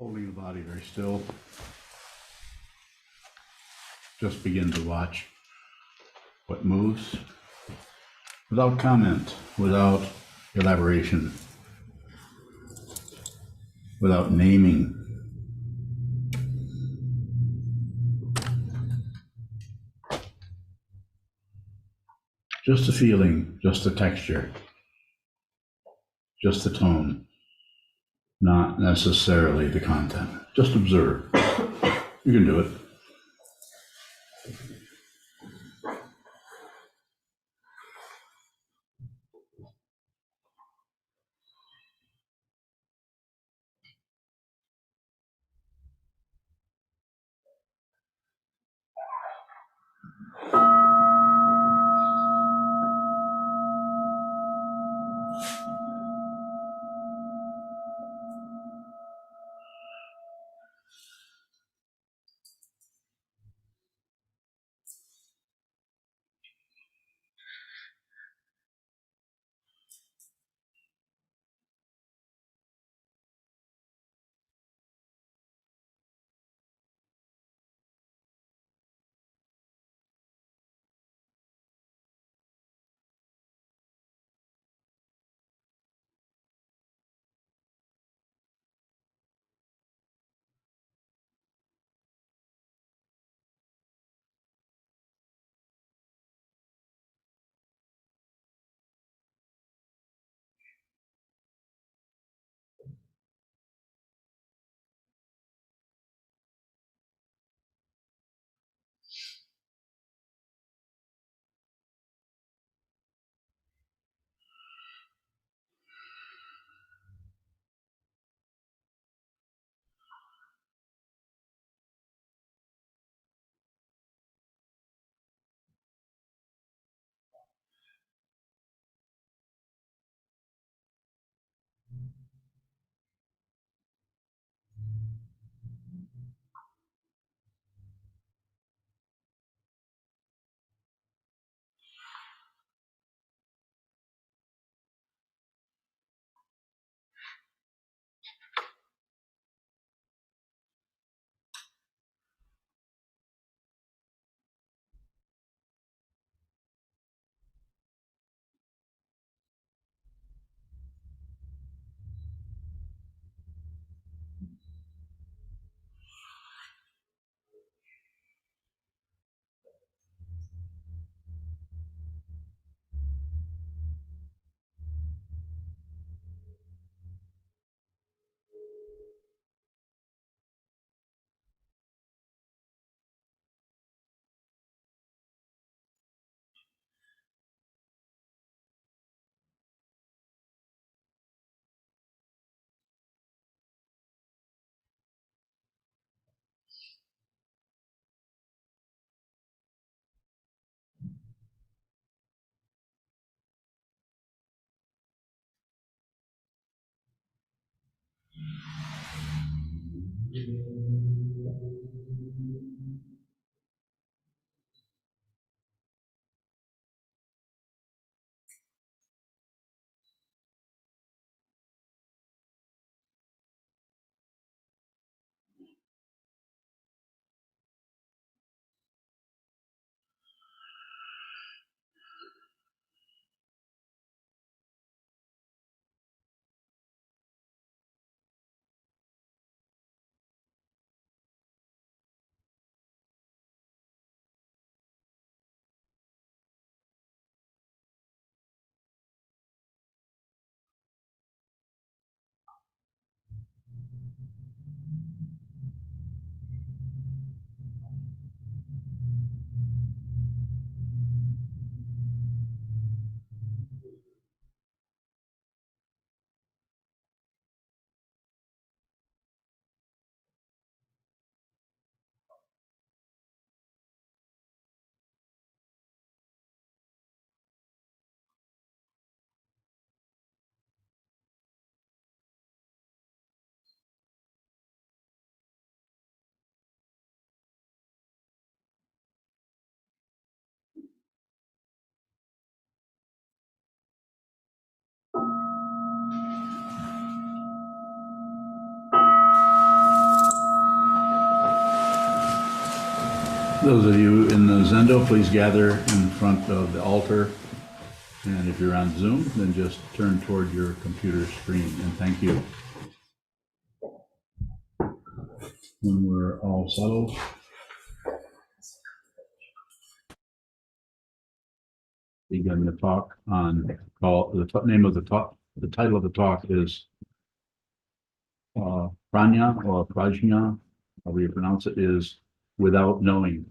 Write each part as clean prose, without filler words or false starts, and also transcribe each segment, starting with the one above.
Holding the body very still. Just begin to watch what moves without comment, without elaboration, without naming. Just a feeling, just a texture, just the tone, not necessarily the content. Just observe. You can do it. Those of you in the Zendo, please gather in front of the altar. And if you're on Zoom, then just turn toward your computer screen, and thank you. When we're all settled, begin the talk on the name of the talk. The title of the talk is Prajñā or Prajñā, however you pronounce it, is without knowing.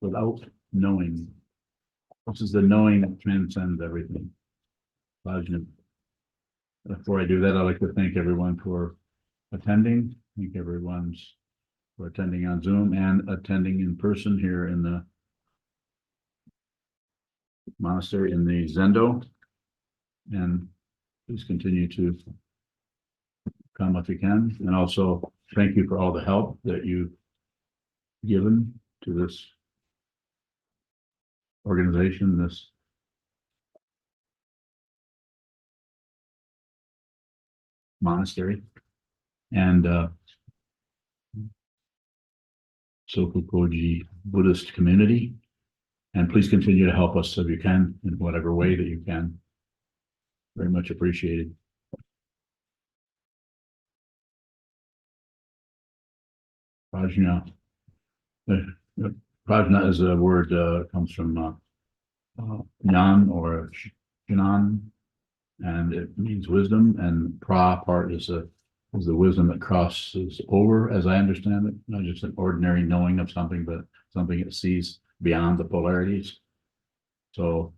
Without knowing. This is the knowing that transcends everything. Prajñā. Before I do that, I'd like to thank everyone for attending. Thank everyone for attending on Zoom and attending in person here in the monastery in the Zendo. And please continue to come if you can. And also thank you for all the help that you've given to this organization, this monastery, and Sokuzan Buddhist community. And please continue to help us if you can, in whatever way that you can. Very much appreciated. Prajñā. Prajñā is a word comes from Jnana or Jnan, and it means wisdom. And pra part is the wisdom that crosses over, as I understand it, not just an ordinary knowing of something, but something that sees beyond the polarities. So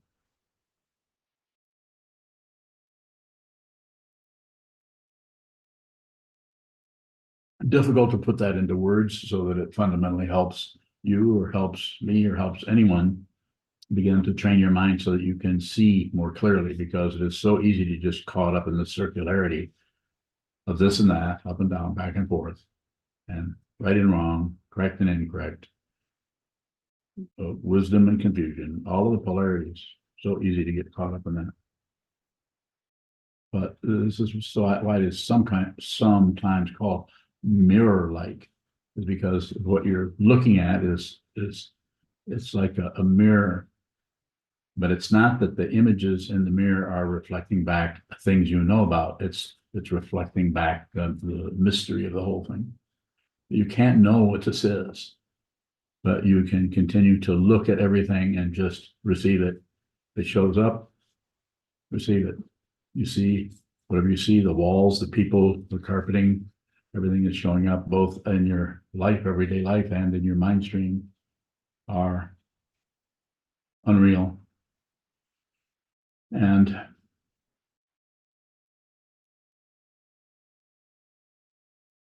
difficult to put that into words so that it fundamentally helps you or helps me or helps anyone begin to train your mind so that you can see more clearly, because it is so easy to just caught up in the circularity of this and that, up and down, back and forth, and right and wrong, correct and incorrect, wisdom and confusion, all of the polarities. So easy to get caught up in that. But this is so why it is sometimes called mirror-like, is because what you're looking at is it's like a mirror, but it's not that the images in the mirror are reflecting back things you know about. It's reflecting back the mystery of the whole thing. You can't know what this is, but you can continue to look at everything and just receive it. It shows up, receive it. You see whatever you see, the walls, the people, the carpeting, everything that's showing up both in your life, everyday life, and in your mind stream are unreal. And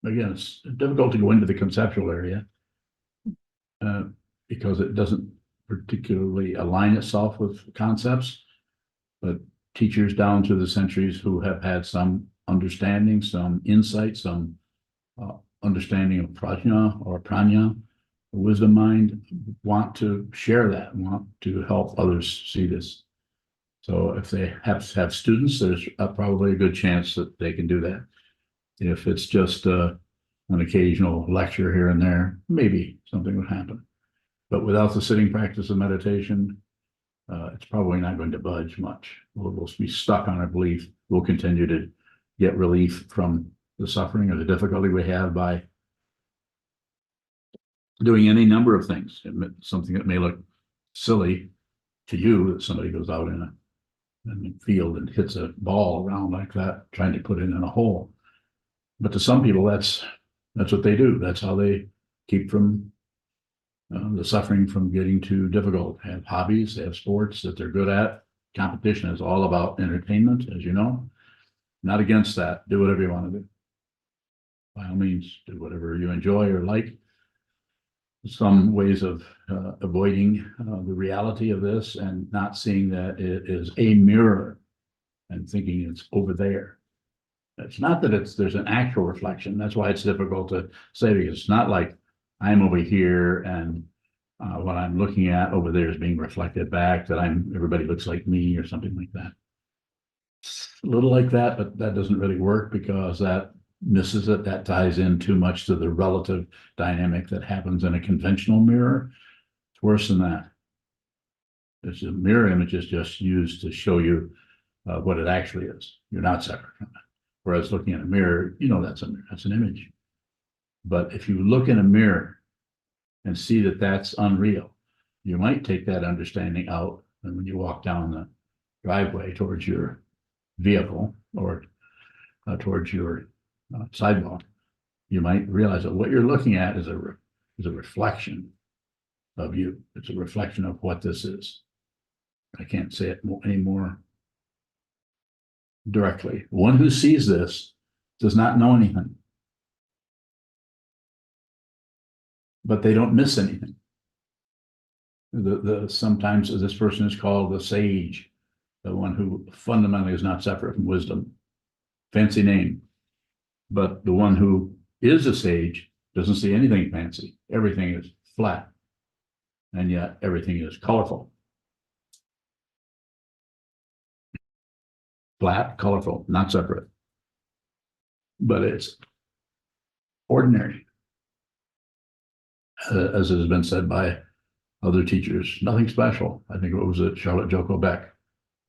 again, it's difficult to go into the conceptual area because it doesn't particularly align itself with concepts, but teachers down through the centuries who have had some understanding, some insight, some understanding of Prajñā or Prajñā, the wisdom mind, want to share that, want to help others see this. So if they have students, there's probably a good chance that they can do that. If it's just an occasional lecture here and there, maybe something would happen. But without the sitting practice of meditation, it's probably not going to budge much. We'll be stuck on our belief. We'll continue to get relief from the suffering or the difficulty we have by doing any number of things. Something that may look silly to you, that somebody goes out in a field and hits a ball around like that, trying to put it in a hole. But to some people, that's what they do. That's how they keep from the suffering from getting too difficult. They have hobbies, they have sports that they're good at. Competition is all about entertainment, as you know. Not against that. Do whatever you want to do. By all means, do whatever you enjoy or like. Some ways of avoiding the reality of this and not seeing that it is a mirror and thinking it's over there. It's not that there's an actual reflection. That's why it's difficult to say, because it's not like I'm over here and what I'm looking at over there is being reflected back, that everybody looks like me or something like that. It's a little like that, but that doesn't really work, because that misses it. That ties in too much to the relative dynamic that happens in a conventional mirror. It's worse than that. It's a mirror image is just used to show you what it actually is. You're not separate from it. Whereas looking at a mirror, you know that's a mirror, that's an image. But if you look in a mirror and see that that's unreal, you might take that understanding out, and when you walk down the driveway towards your vehicle or towards your sidewalk, you might realize that what you're looking at is a reflection of you. It's a reflection of what this is. I can't say it any more directly. One who sees this does not know anything, but they don't miss anything. Sometimes this person is called the sage, the one who fundamentally is not separate from wisdom. Fancy name. But the one who is a sage doesn't see anything fancy. Everything is flat, and yet everything is colorful. Flat, colorful, not separate. But it's ordinary. As has been said by other teachers, nothing special. I think it was Charlotte Joko Beck.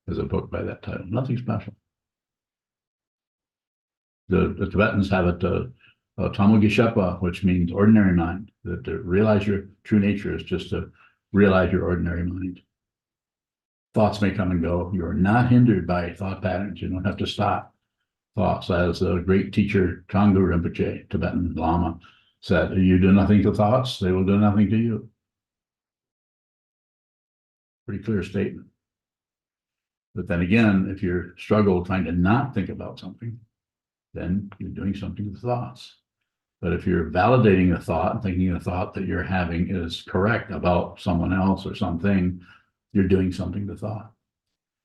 There's a book by that title, Nothing Special. The Tibetans have it, Tamagishepa, which means ordinary mind, that to realize your true nature is just to realize your ordinary mind. Thoughts may come and go. You're not hindered by thought patterns. You don't have to stop thoughts. As the great teacher Trungpa Rinpoche, Tibetan Lama, said, you do nothing to thoughts, they will do nothing to you. Pretty clear statement. But then again, if you're struggle trying to not think about something, then you're doing something with thoughts. But if you're validating a thought and thinking a thought that you're having is correct about someone else or something, you're doing something to thought.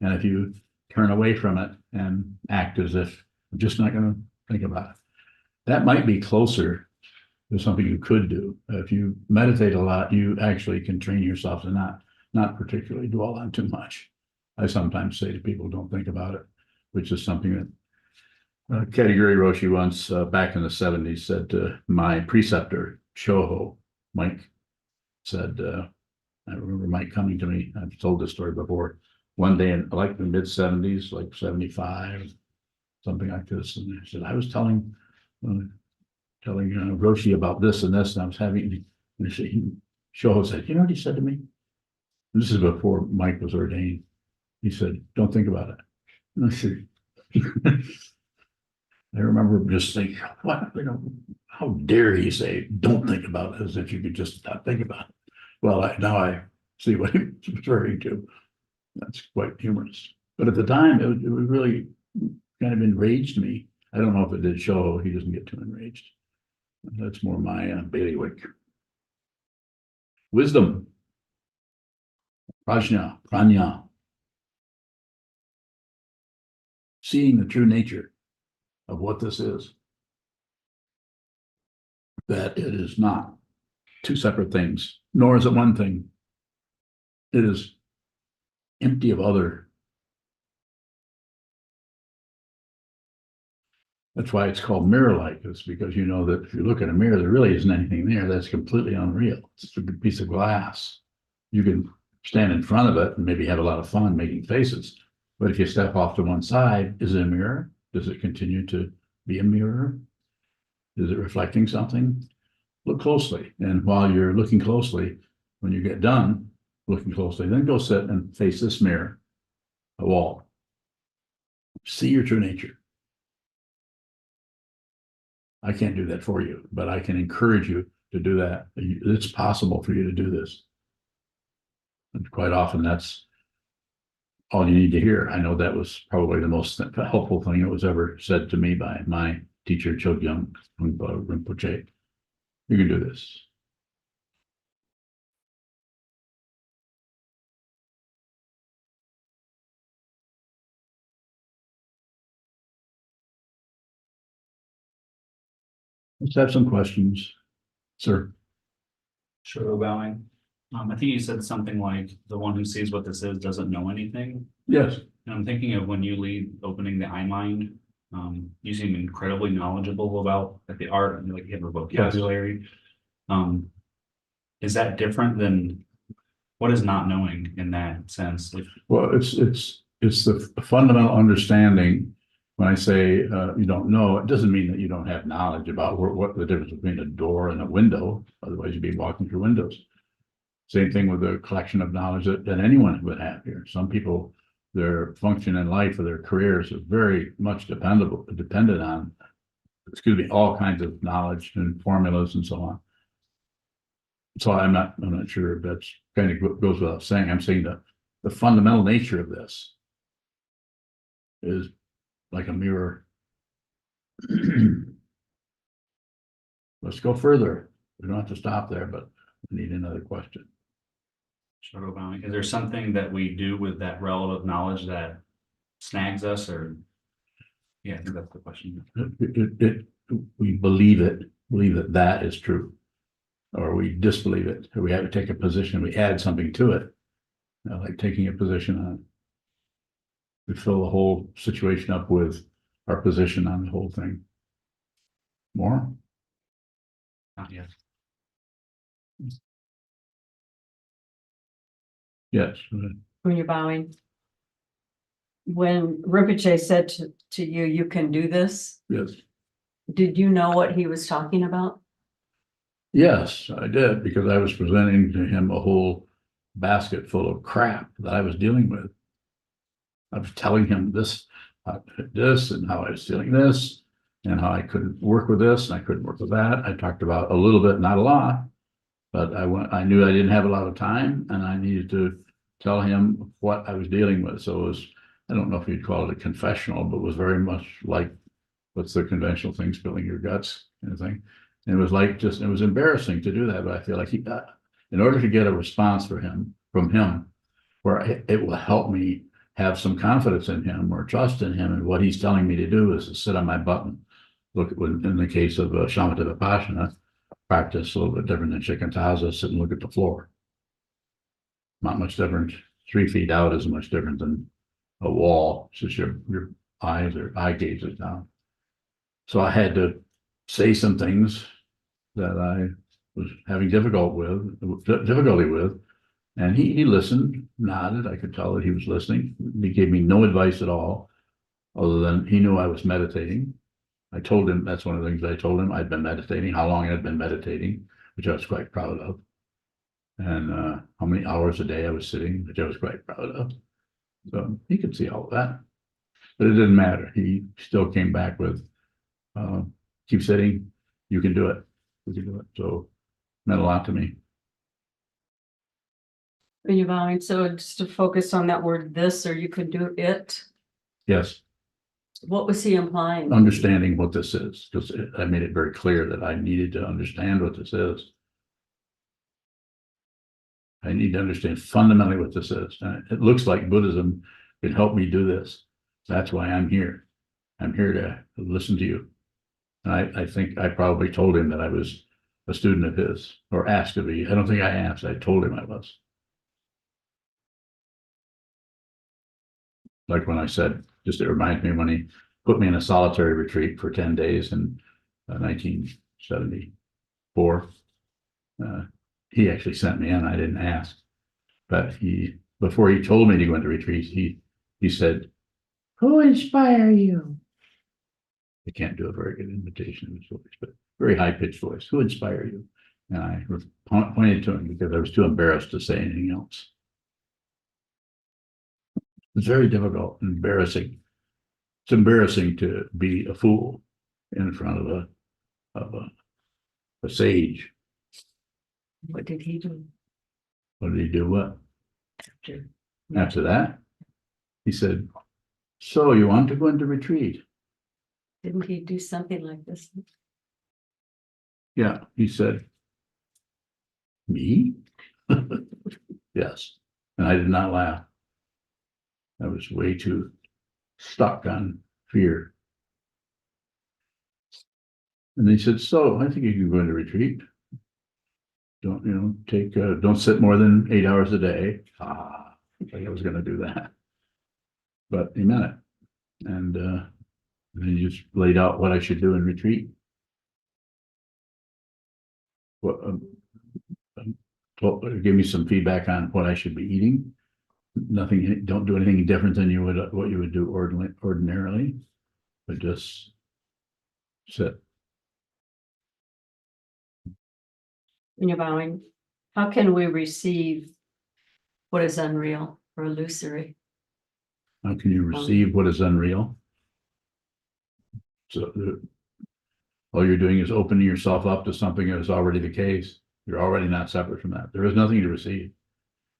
And if you turn away from it and act as if I'm just not going to think about it, that might be closer to something you could do. If you meditate a lot, you actually can train yourself to not particularly dwell on too much. I sometimes say to people, don't think about it, which is something that Katagiri Roshi once, back in the 70s, said to my preceptor, Shoho, Mike, said, I remember Mike coming to me, I've told this story before, one day in like the mid 70s, like 75, something like this. And I said, I was telling Roshi about this and this, and I was having, and Shoho said, you know what he said to me? And this is before Mike was ordained. He said, don't think about it. And I said, I remember just thinking, what, how dare he say, don't think about it, as if you could just not think about it. Well, now I see what he was referring to. That's quite humorous. But at the time, it really kind of enraged me. I don't know if it did show, he doesn't get too enraged. That's more my bailiwick. Wisdom. Prajñā. Seeing the true nature of what this is. That it is not two separate things, nor is it one thing. It is empty of other. That's why it's called mirror-like. It's because you know that if you look at a mirror, there really isn't anything there. That's completely unreal. It's a piece of glass. You can stand in front of it and maybe have a lot of fun making faces. But if you step off to one side, is it a mirror? Does it continue to be a mirror? Is it reflecting something? Look closely. And while you're looking closely, when you get done looking closely, then go sit and face this mirror, a wall. See your true nature. I can't do that for you, but I can encourage you to do that. It's possible for you to do this. And quite often that's all you need to hear. I know that was probably the most helpful thing that was ever said to me by my teacher, Chogyam Rinpoche. You can do this. Let's have some questions, sir. Sure, bowing. I think you said something like the one who sees what this is doesn't know anything. Yes. And I'm thinking of when you lead opening the I mind You seem incredibly knowledgeable about like the art and like you have a vocabulary. Is that different than what is not knowing in that sense? Well, it's the fundamental understanding. When I say you don't know, it doesn't mean that you don't have knowledge about what the difference between a door and a window. Otherwise, you'd be walking through windows. Same thing with the collection of knowledge that anyone would have here. Some people, their function in life or their careers are very much dependent on, all kinds of knowledge and formulas and so on. So I'm not sure if that's kind of goes without saying. I'm saying that the fundamental nature of this is like a mirror. Let's go further. We don't have to stop there, but we need another question. Shadow bombing. Is there something that we do with that relative knowledge that snags us, or? Yeah, I think that's the question. We believe that is true, or we disbelieve it, or we have to take a position, we add something to it, like taking a position on it. We fill the whole situation up with our position on the whole thing. More? Not yet. Yes. When you're bowing. When Rinpoche said to you, you can do this, Yes. did you know what he was talking about? Yes, I did, because I was presenting to him a whole basket full of crap that I was dealing with. I was telling him this and how I was feeling this and how I couldn't work with this and I couldn't work with that. I talked about a little bit, not a lot, but I knew I didn't have a lot of time and I needed to tell him what I was dealing with. So it was, I don't know if you'd call it a confessional, but it was very much like, what's the conventional thing, spilling your guts kind of thing. And it was like, it was embarrassing to do that, but I feel like in order to get a response from him, where it will help me have some confidence in him or trust in him, and what he's telling me to do is to sit on my button. Look, in the case of Shamatha Vipassana practice, a little bit different than Shikantaza, sit and look at the floor. Not much different. 3 feet out is much different than a wall. It's just your eyes or eye gaze is down. So I had to say some things that I was having difficulty with, and he listened, nodded. I could tell that he was listening. He gave me no advice at all, other than he knew I was meditating. I told him, that's one of the things I told him, I'd been meditating, how long I'd been meditating, which I was quite proud of, and how many hours a day I was sitting, which I was quite proud of. So he could see all of that, but it didn't matter. He still came back with, keep sitting, you can do it. We can do it. So it meant a lot to me. When you're bowing, so just to focus on that word this, or you could do it. Yes, What was he implying? understanding what this is, because I made it very clear that I needed to understand what this is. I need to understand fundamentally what this is. And it looks like Buddhism can help me do this. That's why I'm here. I'm here to listen to you. And I think I probably told him that I was a student of his, or asked to be. I don't think I asked. I told him I was. Like when I said, just it reminds me when he put me in a solitary retreat for 10 days in 1974. He actually sent me in. I didn't ask, but before he told me to go into retreat, he said, "Who inspired you?" I can't do a very good imitation of his voice, but very high pitched voice. "Who inspired you?" And I pointed to him because I was too embarrassed to say anything else. It's very difficult, embarrassing. It's embarrassing to be a fool in front of a sage. What did he do? What did he do? What? After that, he said, "So you want to go into retreat?" Didn't he do something like this? Yeah, he said, "Me?" Yes. And I did not laugh. I was way too stuck on fear. And he said, "So I think you can go into retreat. Don't don't sit more than 8 hours a day." Like I was going to do that, but he meant it. And And then you just laid out what I should do in retreat. What, give me some feedback on what I should be eating. Nothing, don't do anything different than you would, what you would do ordinarily, but just sit. When you're bowing, how can we receive what is unreal or illusory? How can you receive what is unreal? So all you're doing is opening yourself up to something that is already the case. You're already not separate from that. There is nothing to receive.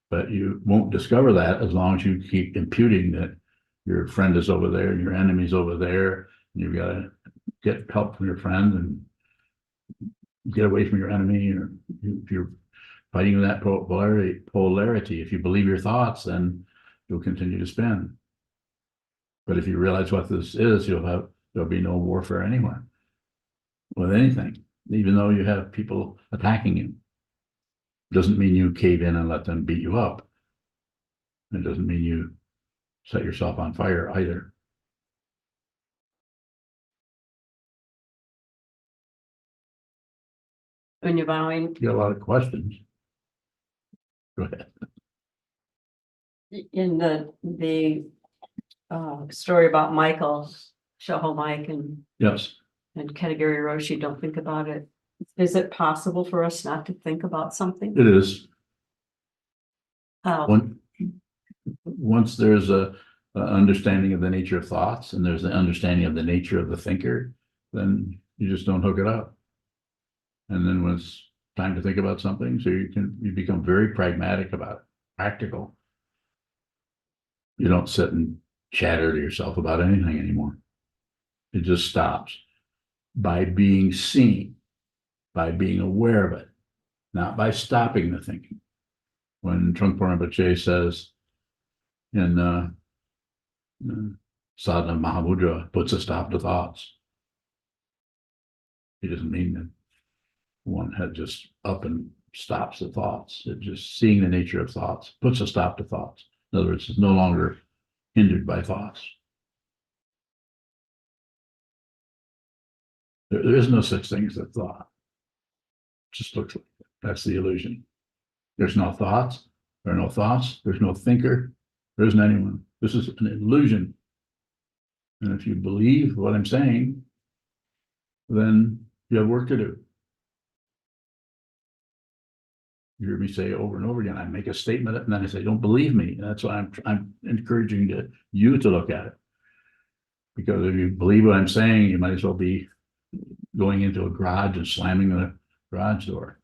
But you won't discover that as long as you keep imputing that your friend is over there and your enemy's over there. And you've got to get help from your friend and get away from your enemy. Or if you're fighting that polarity, if you believe your thoughts, then you'll continue to spin. But if you realize what this is, there'll be no warfare anywhere with anything, even though you have people attacking you. Doesn't mean you cave in and let them beat you up. It doesn't mean you set yourself on fire either. When you're bowing, You got a lot of questions. Go ahead. in the story about Michael, Shaho Mike and Yes, Katagiri Roshi, don't think about it. Is it possible for us not to think about something? it is. How? Once there's a understanding of the nature of thoughts and there's the understanding of the nature of the thinker, then you just don't hook it up. And then when it's time to think about something, so you become very pragmatic about it, practical. You don't sit and chatter to yourself about anything anymore. It just stops by being seen, by being aware of it, not by stopping the thinking. When Trungpa Rinpoche says in Sadhana Mahamudra, puts a stop to thoughts, he doesn't mean that one head just up and stops the thoughts. It just seeing the nature of thoughts, puts a stop to thoughts. In other words, it's no longer hindered by thoughts. There is no such thing as a thought. It just looks like it. That's the illusion. There's no thoughts. There are no thoughts. There's no thinker. There isn't anyone. This is an illusion. And if you believe what I'm saying, then you have work to do. You hear me say over and over again, I make a statement and then I say, don't believe me. And that's why I'm encouraging you to look at it. Because if you believe what I'm saying, you might as well be going into a garage and slamming the garage door.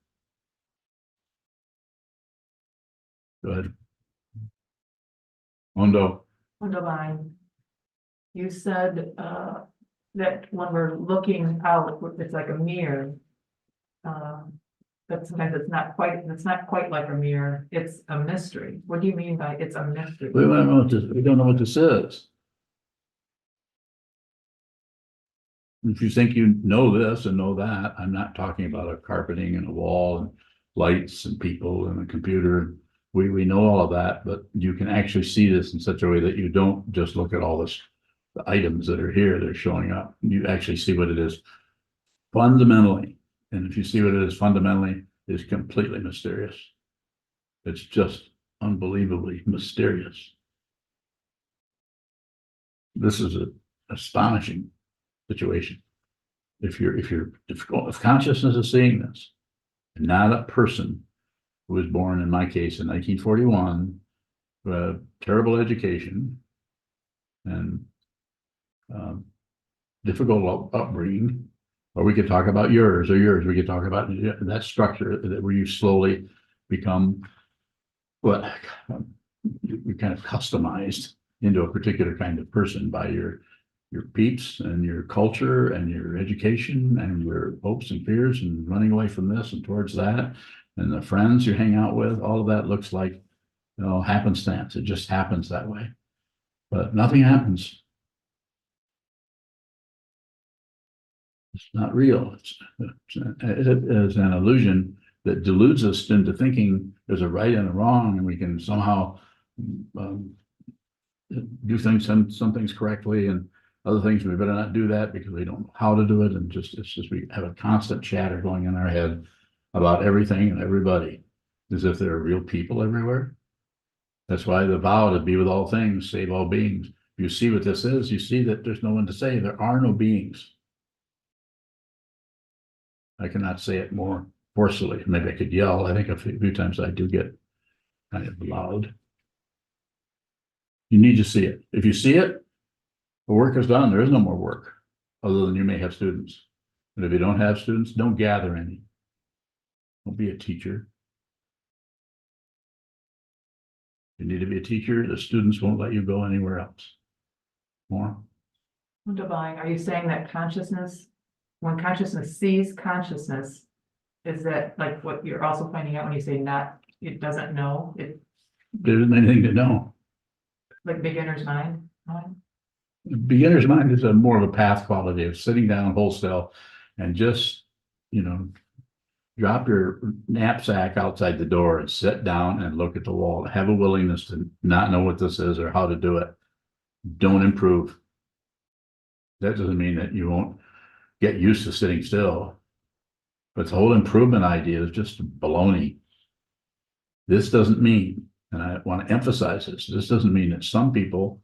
Go ahead. Mondo. Divine. You said that when we're looking out, it's like a mirror. But sometimes it's not quite like a mirror. It's a mystery. What do you mean by it's a mystery? We don't know what this is. If you think you know this and know that, I'm not talking about a carpeting and a wall and lights and people and a computer. We know all of that, but you can actually see this in such a way that you don't just look at all the items that are here, they're showing up. You actually see what it is fundamentally. And if you see what it is fundamentally, it's completely mysterious. It's just unbelievably mysterious. This is an astonishing situation. If consciousness is seeing this, and not a person who was born, in my case, in 1941, who had a terrible education and difficult upbringing, or we could talk about yours. We could talk about that structure where you slowly become what you kind of customized into a particular kind of person by your peeps and your culture and your education and your hopes and fears and running away from this and towards that and the friends you hang out with. All of that looks like, happenstance. It just happens that way, but nothing happens. It's not real. It is an illusion that deludes us into thinking there's a right and a wrong, and we can somehow do things, some things correctly, and other things, we better not do that because we don't know how to do it, and it's just, we have a constant chatter going in our head about everything and everybody, as if there are real people everywhere. That's why the vow to be with all things, save all beings. You see what this is, you see that there's no one to save. There are no beings. I cannot say it more forcefully. Maybe I could yell. I think a few times I do get kind of loud. You need to see it. If you see it, the work is done. There is no more work, other than you may have students. And if you don't have students, don't gather any. Don't be a teacher. You need to be a teacher. The students won't let you go anywhere else. More? Divine, are you saying that consciousness, when consciousness sees consciousness, is that like what you're also finding out when you say not, it doesn't know, it There isn't anything to know. like beginner's mind? Beginner's mind is a more of a path quality of sitting down whole still and just, drop your knapsack outside the door and sit down and look at the wall. Have a willingness to not know what this is or how to do it. Don't improve. That doesn't mean that you won't get used to sitting still. But the whole improvement idea is just baloney. This doesn't mean, and I want to emphasize this doesn't mean that some people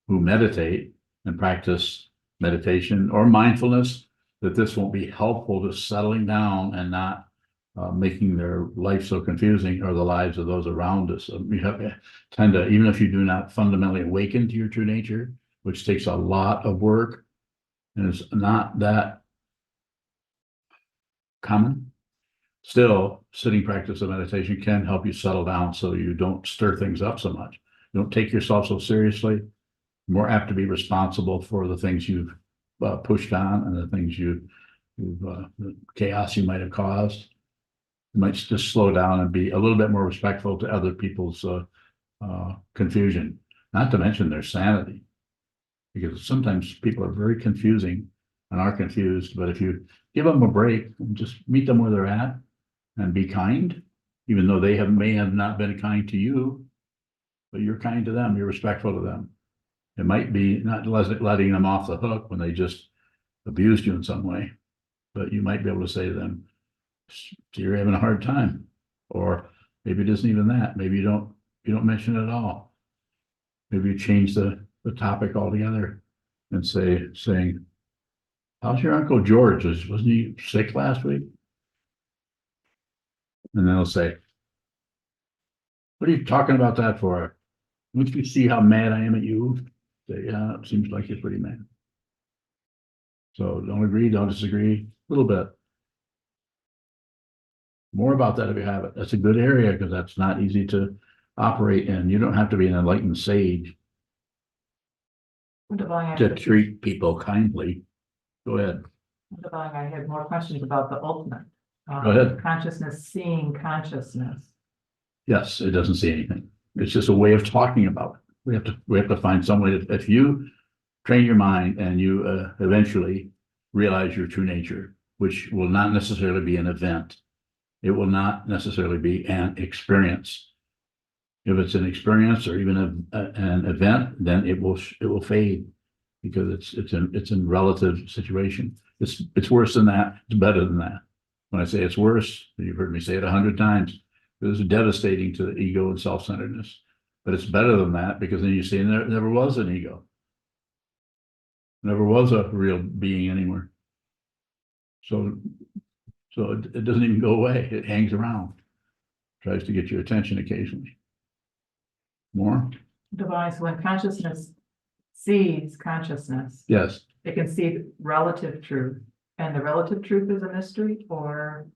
who meditate and practice meditation or mindfulness, that this won't be helpful to settling down and not making their life so confusing, or the lives of those around us. You have to tend to, even if you do not fundamentally awaken to your true nature, which takes a lot of work and is not that common, still sitting practice of meditation can help you settle down so you don't stir things up so much. You don't take yourself so seriously. More apt to be responsible for the things you've pushed on and the things the chaos you might have caused. You might just slow down and be a little bit more respectful to other people's confusion, not to mention their sanity. Because sometimes people are very confusing and are confused, but if you give them a break and just meet them where they're at and be kind, even though they may have not been kind to you, but you're kind to them, you're respectful to them. It might be not letting them off the hook when they just abused you in some way, but you might be able to say to them, you're having a hard time, or maybe it isn't even that. Maybe you don't mention it at all. Maybe you change the topic altogether and saying, how's your Uncle George? Wasn't he sick last week? And then they'll say, what are you talking about that for? Once you see how mad I am at you, say, yeah, it seems like you're pretty mad. So don't agree, don't disagree, a little bit. More about that if you have it. That's a good area because that's not easy to operate in. You don't have to be an enlightened sage to treat people kindly. Go ahead. I had more questions about the ultimate. Go ahead. Consciousness seeing consciousness. Yes, it doesn't see anything. It's just a way of talking about it. We have to find some way if you train your mind and you eventually realize your true nature, which will not necessarily be an event. It will not necessarily be an experience. If it's an experience or even an event, then it will fade because it's in relative situation. It's worse than that. It's better than that. When I say it's worse, you've heard me say it 100 times. It was devastating to the ego and self-centeredness. But it's better than that because then you see there never was an ego. Never was a real being anywhere. So it doesn't even go away. It hangs around. Tries to get your attention occasionally. More? Divine, so when consciousness sees consciousness, Yes. it can see relative truth, and the relative truth is a mystery, or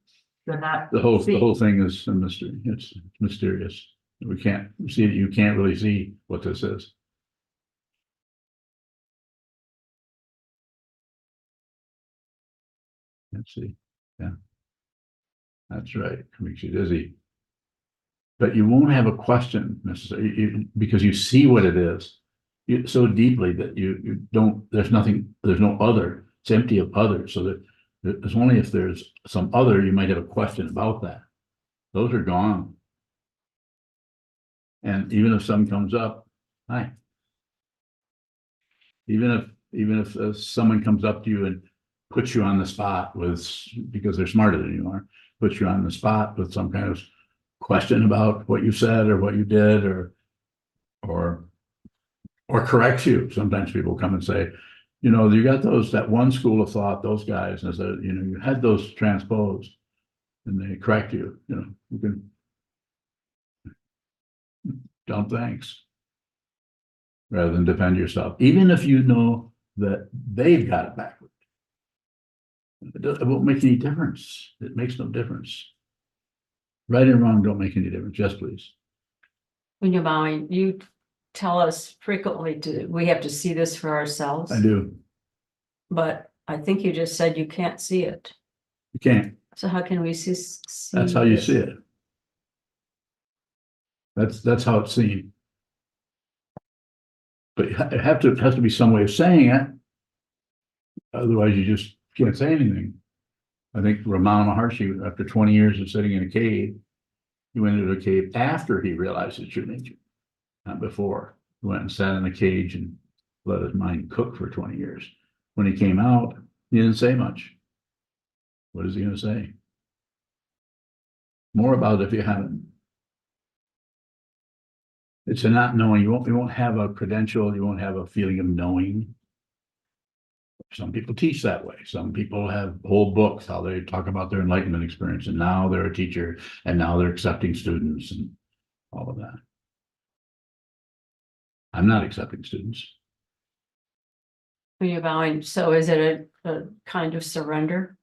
they're not. The whole thing is a mystery. It's mysterious. We can't see it. You can't really see what this is. Let's see. Yeah. That's right. It makes you dizzy. But you won't have a question necessarily because you see what it is so deeply that you don't, there's no other. It's empty of other. So that it's only if there's some other, you might have a question about that. Those are gone. And even if some comes up, hi. Even even if someone comes up to you and puts you on the spot with, because they're smarter than you are, puts you on the spot with some kind of question about what you said or what you did, or corrects you. Sometimes people come and say, you know, you got that one school of thought, those guys, and said, you know, you had those transposed, and they correct you, you know, you can dump thanks rather than defend yourself, even if you know that they've got it backward. It won't make any difference. It makes no difference. Right and wrong don't make any difference. Yes, please. When you're bowing, you tell us frequently we have to see this for ourselves. I do. But I think you just said you can't see it. You can't. So how can we see? That's how you this? see it. That's how it's seen. But it has to be some way of saying it. Otherwise, you just can't say anything. I think Ramana Maharshi, after 20 years of sitting in a cave, he went into a cave after he realized his true nature, not before. He went and sat in a cage and let his mind cook for 20 years. When he came out, he didn't say much. What is he going to say? More about it if you haven't. It's a not knowing. You won't have a credential. You won't have a feeling of knowing. Some people teach that way. Some people have whole books, how they talk about their enlightenment experience, and now they're a teacher, and now they're accepting students and all of that. I'm not accepting students. When you're bowing, so is it a kind of surrender?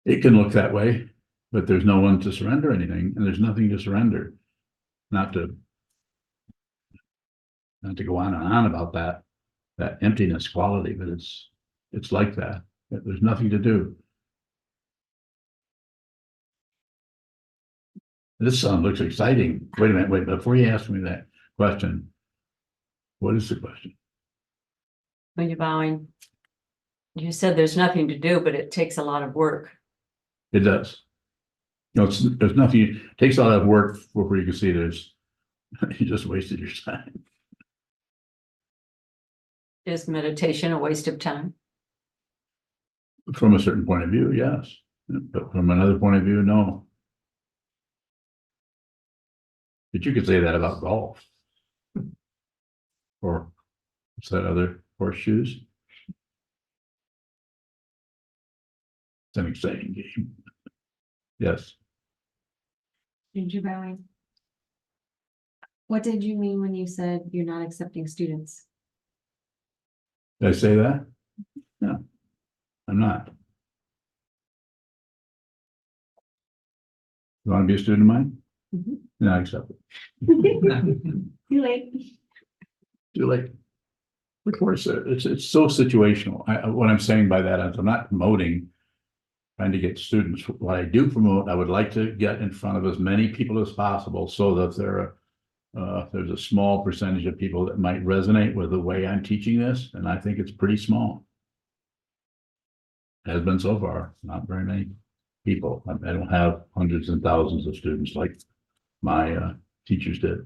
It can look that way, but there's no one to surrender anything, and there's nothing to surrender. Not to go on and on about that emptiness quality, but it's like that. There's nothing to do. This looks exciting. Wait a minute, wait, before you ask me that question, what is the question? When you're bowing, you said there's nothing to do, but it takes a lot of work. It does. No, there's nothing, it takes a lot of work before you can see there's, you just wasted your time. Is meditation a waste of time? From a certain point of view, yes. But from another point of view, no. But you could say that about golf. Or what's that other, horseshoes? It's an exciting game. Yes. Did you bowing? What did you mean when you said you're not accepting students? Did I say that? No, I'm not. You want to be a student of mine? Mhm. Not accept it. Too late. Too late. Of course, it's so situational. What I'm saying by that is I'm not promoting trying to get students. What I do promote, I would like to get in front of as many people as possible so that there's a small percentage of people that might resonate with the way I'm teaching this, and I think it's pretty small. Has been so far, not very many people. I don't have hundreds and thousands of students like my teachers did.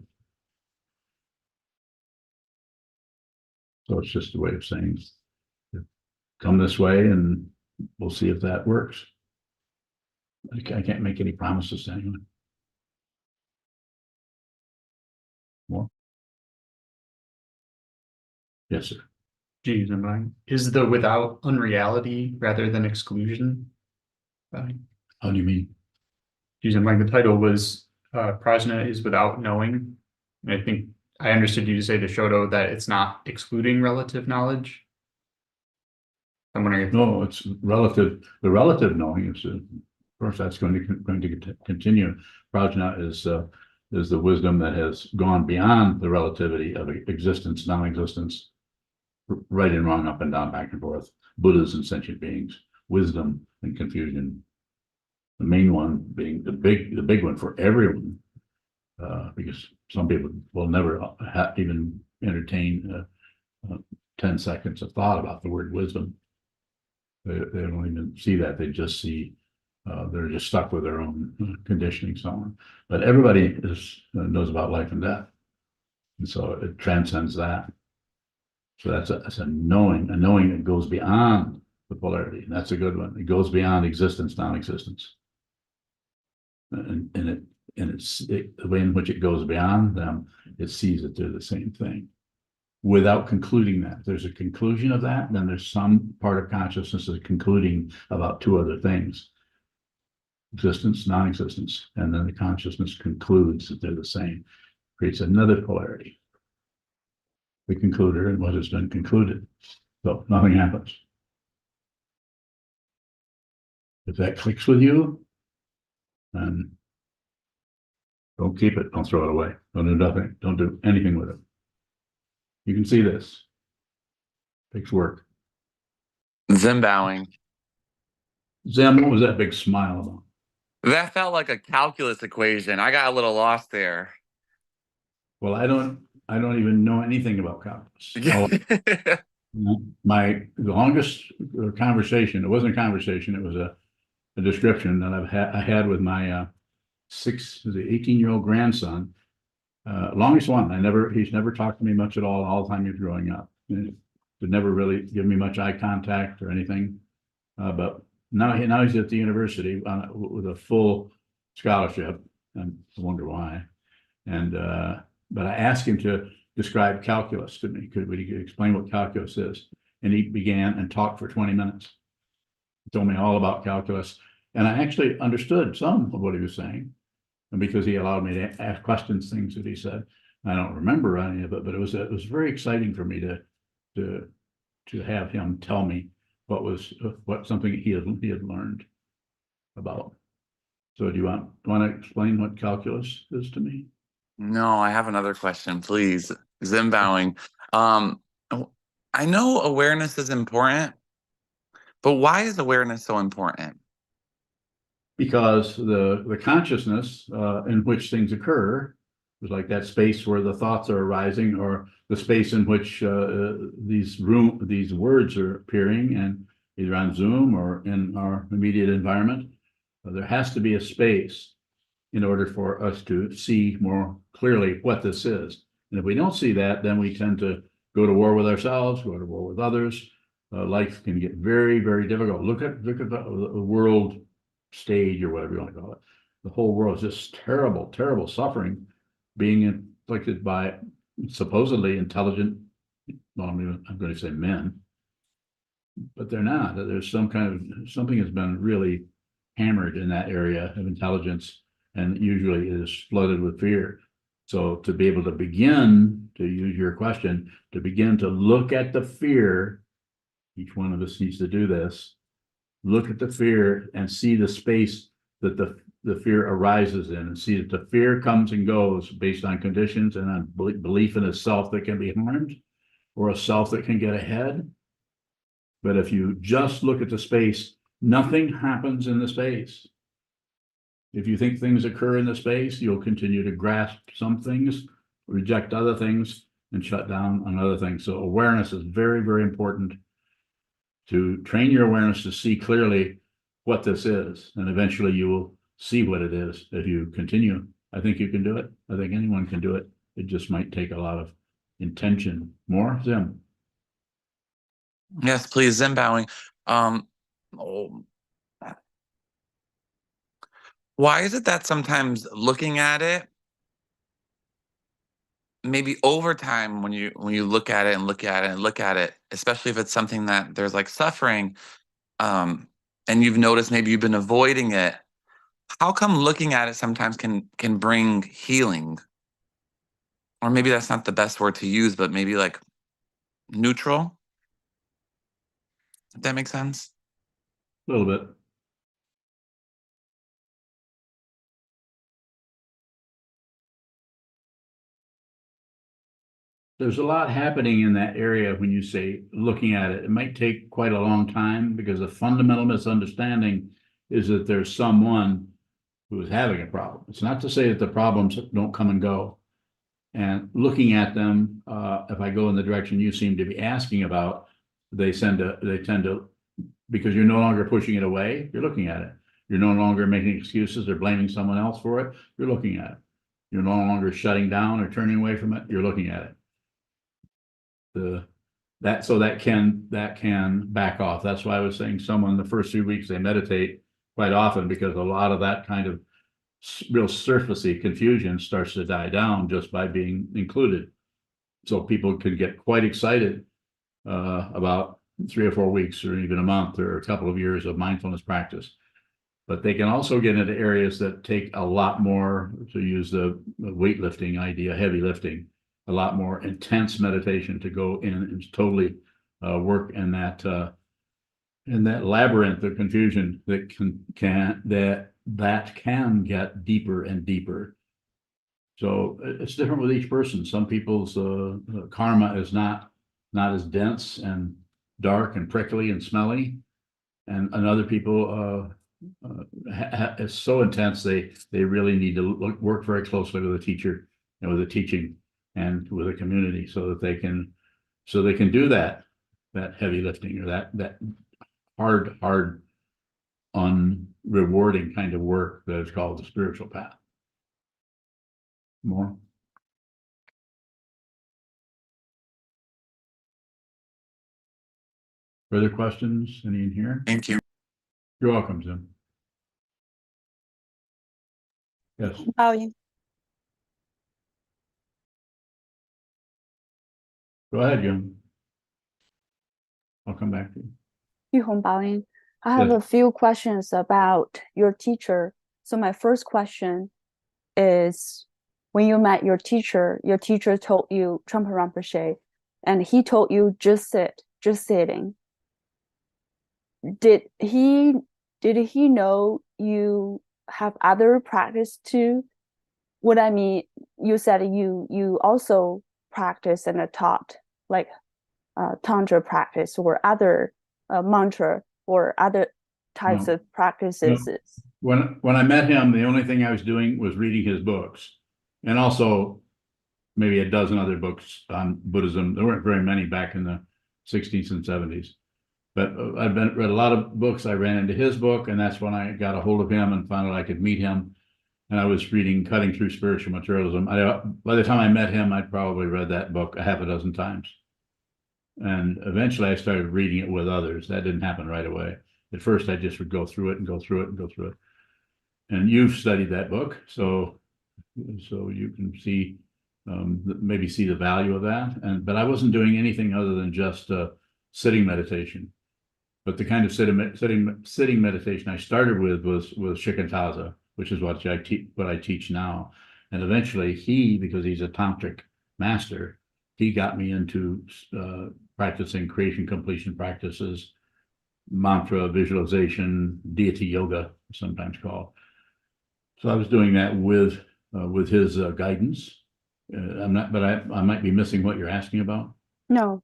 So it's just a way of saying, come this way and we'll see if that works. I can't make any promises to anyone. More? Yes, sir. Geez, am I? Is the without unreality rather than exclusion? How do you mean? Geez, I'm like the title was Prajñā is without knowing. And I think I understood you to say to Shoto that it's not excluding relative knowledge. I'm wondering if No, it's relative. The relative knowing is, of course, that's going to continue. Prajñā is the wisdom that has gone beyond the relativity of existence, non-existence, right and wrong, up and down, back and forth. Buddhas and sentient beings, wisdom and confusion. The main one being the big one for everyone, because some people will never even entertain 10 seconds of thought about the word wisdom. They don't even see that. They just see they're just stuck with their own conditioning, so on. But everybody knows about life and death. And so it transcends that. So that's a knowing that goes beyond the polarity. And that's a good one. It goes beyond existence, non-existence. And the way in which it goes beyond them, it sees that they're the same thing. Without concluding that. If there's a conclusion of that, then there's some part of consciousness that's concluding about two other things. Existence, non-existence, and then the consciousness concludes that they're the same. Creates another polarity. The concluder and what has been concluded. So nothing happens. If that clicks with you, then don't keep it. Don't throw it away. Don't do nothing. Don't do anything with it. You can see this. Takes work. Zen bowing. Zim, what was that big smile about? That felt like a calculus equation. I got a little lost there. Well, I don't even know anything about calculus. Yeah. The longest conversation, it wasn't a conversation, it was a description that I had with my 18-year-old grandson. Longest one. He's never talked to me much at all the time he was growing up. He never really give me much eye contact or anything. But now he's at the university with a full scholarship, and I wonder why. And but I asked him to describe calculus to me. Would he explain what calculus is? And he began and talked for 20 minutes. He told me all about calculus, and I actually understood some of what he was saying. And because he allowed me to ask questions, things that he said, I don't remember any of it, but it was very exciting for me to have him tell me what something he had learned about. So do you want to explain what calculus is to me? No, I have another question, please. Zen bowing. I know awareness is important, but why is awareness so important? Because the consciousness in which things occur is like that space where the thoughts are arising, or the space in which these words are appearing, and either on Zoom or in our immediate environment. There has to be a space in order for us to see more clearly what this is. And if we don't see that, then we tend to go to war with ourselves, go to war with others. Life can get very, very difficult. Look at the world stage, or whatever you want to call it. The whole world is just terrible, terrible suffering being inflicted by supposedly intelligent, well, I'm going to say men, but they're not. There's something has been really hammered in that area of intelligence, and usually it is flooded with fear. So to be able to begin, to use your question, to begin to look at the fear, each one of us needs to do this, look at the fear and see the space that the fear arises in, and see that the fear comes and goes based on conditions and on belief in a self that can be harmed or a self that can get ahead. But if you just look at the space, nothing happens in the space. If you think things occur in the space, you'll continue to grasp some things, reject other things, and shut down on other things. So awareness is very, very important to train your awareness to see clearly what this is. And eventually you will see what it is if you continue. I think you can do it. I think anyone can do it. It just might take a lot of intention. More, Zim? Yes, please, Zen bowing. Why is it that sometimes looking at it, maybe over time, when you look at it and look at it and look at it, especially if it's something that there's like suffering, and you've noticed maybe you've been avoiding it, how come looking at it sometimes can bring healing? Or maybe that's not the best word to use, but maybe like neutral? If that makes sense? A little bit. There's a lot happening in that area when you say looking at it. It might take quite a long time, because the fundamental misunderstanding is that there's someone who is having a problem. It's not to say that the problems don't come and go. And looking at them, if I go in the direction you seem to be asking about, they tend to, because you're no longer pushing it away, you're looking at it. You're no longer making excuses or blaming someone else for it. You're looking at it. You're no longer shutting down or turning away from it, you're looking at it. So that can back off. That's why I was saying someone the first few weeks they meditate quite often, because a lot of that kind of real surfacey confusion starts to die down just by being included. So people can get quite excited about 3 or 4 weeks or even a month or a couple of years of mindfulness practice. But they can also get into areas that take a lot more, to use the weightlifting idea, heavy lifting, a lot more intense meditation to go in and totally work in that labyrinth of confusion that can get deeper and deeper. So it's different with each person. Some people's karma is not as dense and dark and prickly and smelly, and other people it's so intense they really need to work very closely with a teacher and with the teaching and with a community so that they can do that heavy lifting or that hard unrewarding kind of work that is called the spiritual path. More? Further questions? Any in here? Thank you. You're welcome, Jim. Yes, go ahead, Jim. I'll come back to you. 玉红保英, I have Yes. a few questions about your teacher. So my first question is, when you met your teacher told you Trungpa Rinpoche, and he told you just sitting. Did he know you have other practice too? What I mean, you said you also practice and taught like tantra practice or other mantra or other types No. of practices. When I met him, the only thing I was doing was reading his books, and also maybe a dozen other books on Buddhism. There weren't very many back in the 60s and 70s, but I've read a lot of books. I ran into his book, and that's when I got a hold of him and found out I could meet him. And I was reading Cutting Through Spiritual Materialism. By the time I met him, I'd probably read that book a half a dozen times. And eventually I started reading it with others. That didn't happen right away. At first, I just would go through it and go through it and go through it. And you've studied that book, so you can see, maybe see the value of that. But I wasn't doing anything other than just sitting meditation. But the kind of sitting meditation I started with was shikantaza, which is what I teach now. And eventually because he's a tantric master, he got me into practicing creation completion practices, mantra, visualization, deity yoga, sometimes called. So I was doing that with his guidance. I might be missing what you're asking about. No,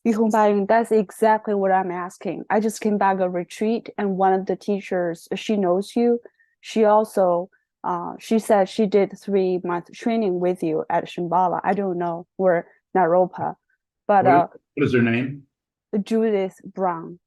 Yuhong Baiyun, that's exactly what I'm asking. I just came back a retreat, and one of the teachers, she knows you. She also, she said she did 3-month training with you at Shambhala. I don't know where Naropa, but What is her name Judith Brown.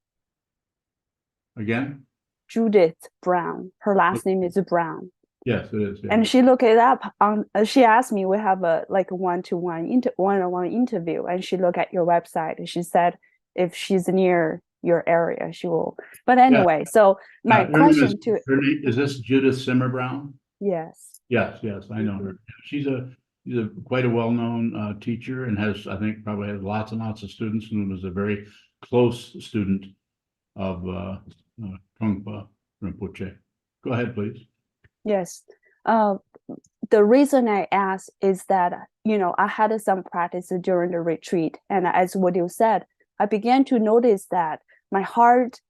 again? Judith Brown. Her last name is Brown. Yes, it is. Yeah. And she looked it up on. She asked me, we have a one-on-one interview, and she looked at your website. And she said if she's near your area, she will. But anyway, so my question to her name is this Judith Simmer Brown? yes. Yes, I know her. She's quite a well-known teacher, and I think probably has lots and lots of students, and was a very close student of Trungpa Rinpoche. Go ahead, please. Yes. The reason I asked is that, I had some practice during the retreat. And as what you said, I began to notice that my heart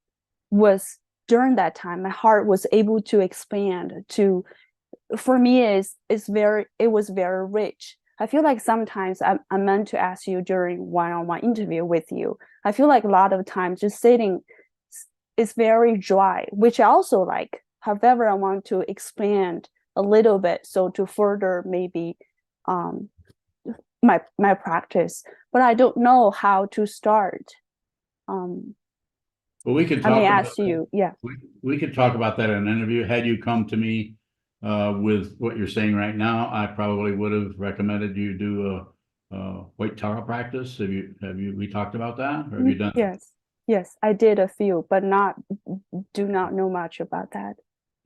was, during that time, my heart was able to expand to, for me, it was very rich. I feel like sometimes I meant to ask you during one-on-one interview with you. I feel like a lot of times just sitting is very dry, which I also like. However, I want to expand a little bit, so to further maybe my practice, but I don't know how to start. Well, we could I talk may about ask you, yeah. we could talk about that in an interview. Had you come to me With what you're saying right now, I probably would have recommended you do a white towel practice. We talked about that, or have you done? Yes, I did a few, but do not know much about that.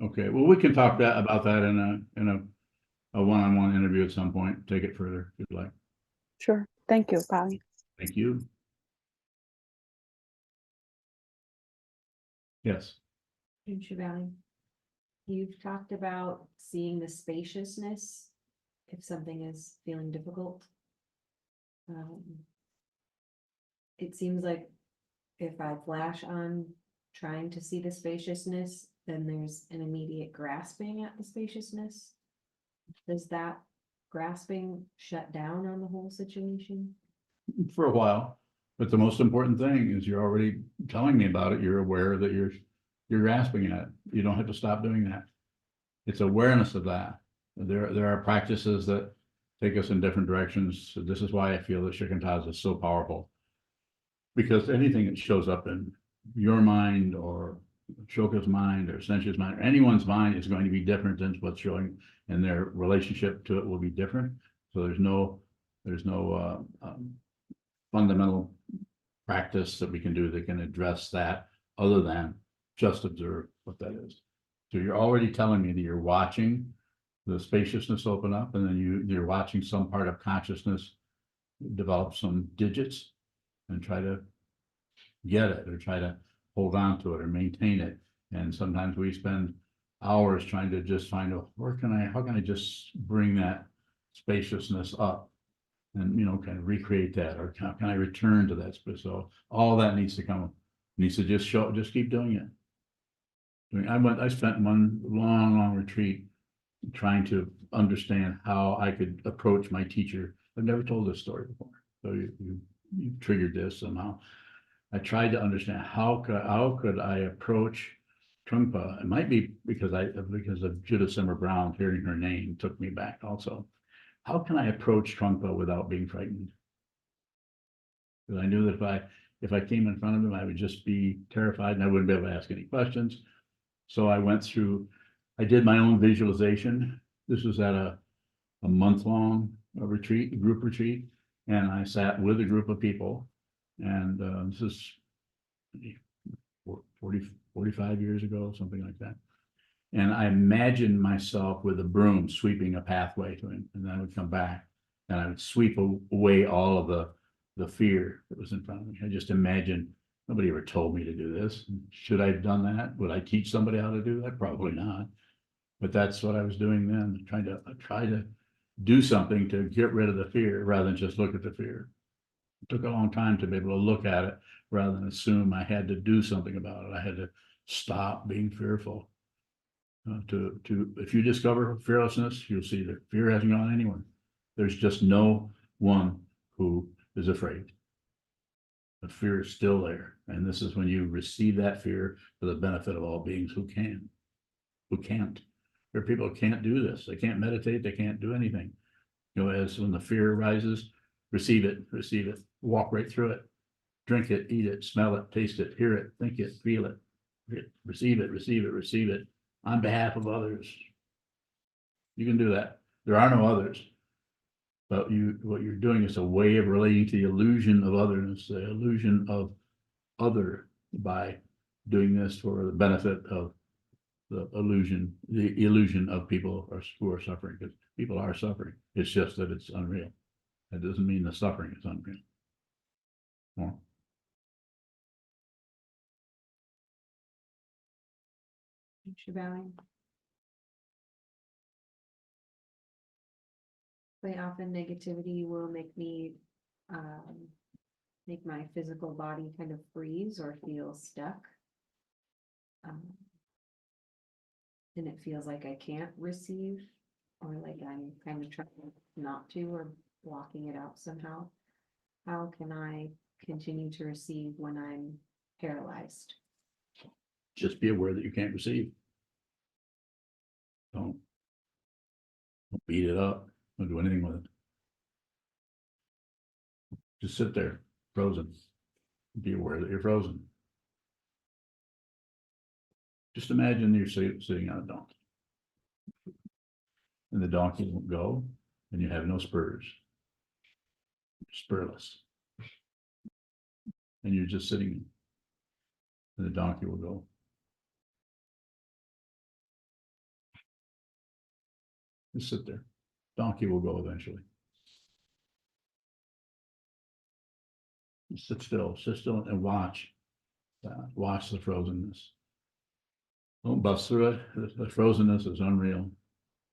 Okay, well, we can talk about that in a one-on-one interview at some point. Take it further if you'd like. Sure. Thank you, Polly. Thank you. Yes. Prajñā Valley. You've talked about seeing the spaciousness if something is feeling difficult. It seems like if I flash on trying to see the spaciousness, then there's an immediate grasping at the spaciousness. Does that grasping shut down on the whole situation? For a while, but the most important thing is you're already telling me about it. You're aware that you're grasping at it. You don't have to stop doing that. It's awareness of that. There are practices that take us in different directions. So this is why I feel that Shikantaza is so powerful. Because anything that shows up in your mind or Shoka's mind or Senshi's mind, or anyone's mind is going to be different than what's showing, and their relationship to it will be different. So there's no fundamental practice that we can do that can address that other than just observe what that is. So you're already telling me that you're watching the spaciousness open up, and then you're watching some part of consciousness develop some digits and try to get it or try to hold on to it or maintain it. And sometimes we spend hours trying to just find out how can I just bring that spaciousness up and, kind of recreate that, or can I return to that space? So all that needs to just keep doing it. I spent one long retreat trying to understand how I could approach my teacher. I've never told this story before. So you triggered this somehow. I tried to understand how could I approach Trungpa. It might be because of Judith Simmer Brown, hearing her name took me back also. How can I approach Trungpa without being frightened? Because I knew that if I came in front of him, I would just be terrified and I wouldn't be able to ask any questions. So I did my own visualization. This was at a month-long retreat, a group retreat, and I sat with a group of people. And this is 45 years ago, something like that. And I imagined myself with a broom sweeping a pathway to him, and then I would come back and I would sweep away all of the fear that was in front of me. I just imagined. Nobody ever told me to do this. Should I have done that? Would I teach somebody how to do that? Probably not. But that's what I was doing then, try to do something to get rid of the fear rather than just look at the fear. It took a long time to be able to look at it rather than assume I had to do something about it. I had to stop being fearful. If you discover fearlessness, you'll see that fear hasn't gone anywhere. There's just no one who is afraid. The fear is still there. And this is when you receive that fear for the benefit of all beings who can't. There are people who can't do this. They can't meditate. They can't do anything. As when the fear arises, receive it, walk right through it, drink it, eat it, smell it, taste it, hear it, think it, feel it, receive it on behalf of others. You can do that. There are no others. But what you're doing is a way of relating to the illusion of otherness, the illusion of other, by doing this for the benefit of the illusion of people who are suffering, because people are suffering. It's just that it's unreal. That doesn't mean the suffering is unreal. Well, Prajñā. Quite often negativity will make me make my physical body kind of freeze or feel stuck. And it feels like I can't receive, or like I'm kind of trying not to, or blocking it out somehow. How can I continue to receive when I'm paralyzed? just be aware that you can't receive. Don't beat it up. Don't do anything with it. Just sit there, frozen. Be aware that you're frozen. Just imagine you're sitting on a donkey. and the donkey won't go, and you have no spurs. Spurless. And you're just sitting, and the donkey will go. Just sit there. Donkey will go eventually. Sit still and watch. Watch the frozenness. Don't bust through it. The frozenness is unreal.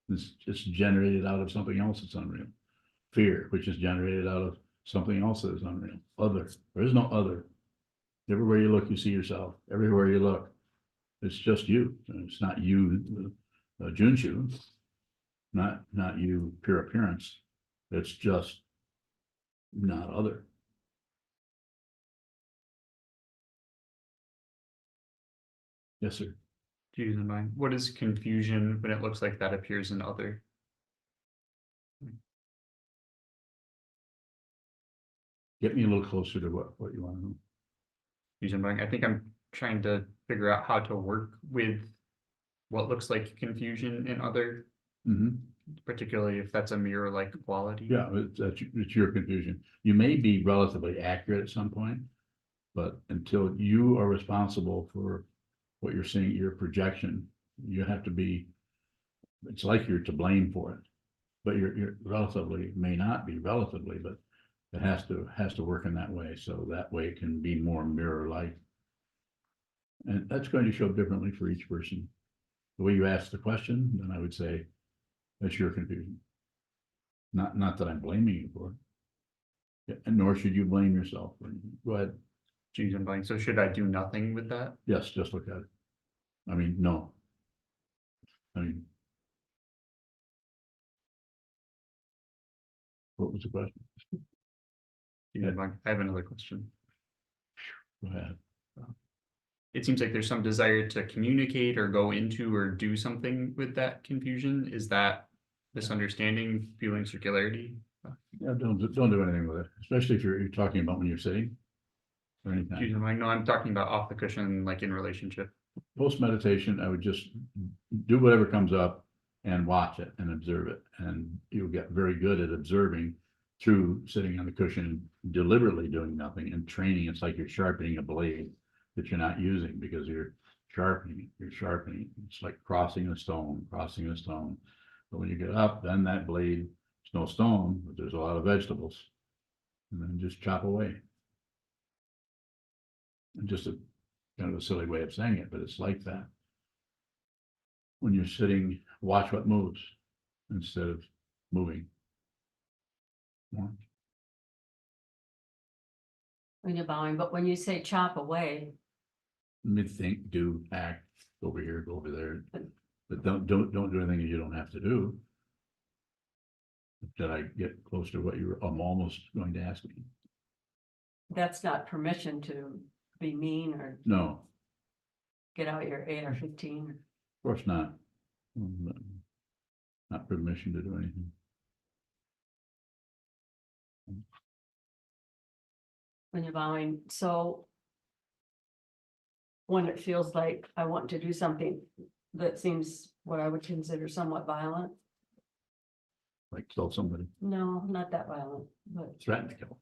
It's generated out of something else that's unreal. Fear, which is generated out of something else that is unreal. Other. There is no other. Everywhere you look, you see yourself. Everywhere you look, it's just you. It's not you, Junshu. Not you, pure appearance. It's just not other. Yes, sir. Choose in mind. What is confusion when it looks like that appears in other? Get me a little closer to what you want to know. Choose in mind. I think I'm trying to figure out how to work with what looks like confusion in other, particularly if that's a mirror-like quality. Yeah, it's your confusion. You may be relatively accurate at some point, but until you are responsible for what you're seeing, your projection, you have to be, it's like you're to blame for it. But you're relatively, may not be relatively, but it has to work in that way. So that way it can be more mirror-like. And that's going to show up differently for each person. The way you ask the question, then I would say that's your confusion. Not that I'm blaming you for it. And nor should you blame yourself. Go ahead. Choose in mind. So should I do nothing with that? Yes, just look at it. I mean, no. I mean, what was the question? Choose in mind. I have another question. Go ahead. It seems like there's some desire to communicate or go into or do something with that confusion. Is that misunderstanding, feeling circularity? Yeah, don't do anything with it, especially if you're talking about when you're sitting or anything. Choose in mind. No, I'm talking about off the cushion, like in relationship. Post meditation, I would just do whatever comes up and watch it and observe it. And you'll get very good at observing through sitting on the cushion, deliberately doing nothing and training. It's like you're sharpening a blade that you're not using because you're sharpening. It's like crossing a stone. But when you get up, then that blade, it's no stone, but there's a lot of vegetables. And then just chop away. And just a kind of a silly way of saying it, but it's like that. When you're sitting, watch what moves instead of moving. Yeah. When you're bowing, but when you say chop away, Think, do, act, go over here, go over there, but don't do anything you don't have to do. Did I get close to what I'm almost going to ask me? that's not permission to be mean or No, get out your AR-15. of course not. Not permission to do anything. When you're bowing, so when it feels like I want to do something that seems what I would consider somewhat violent, Like kill somebody, no, not that violent, but threaten to kill.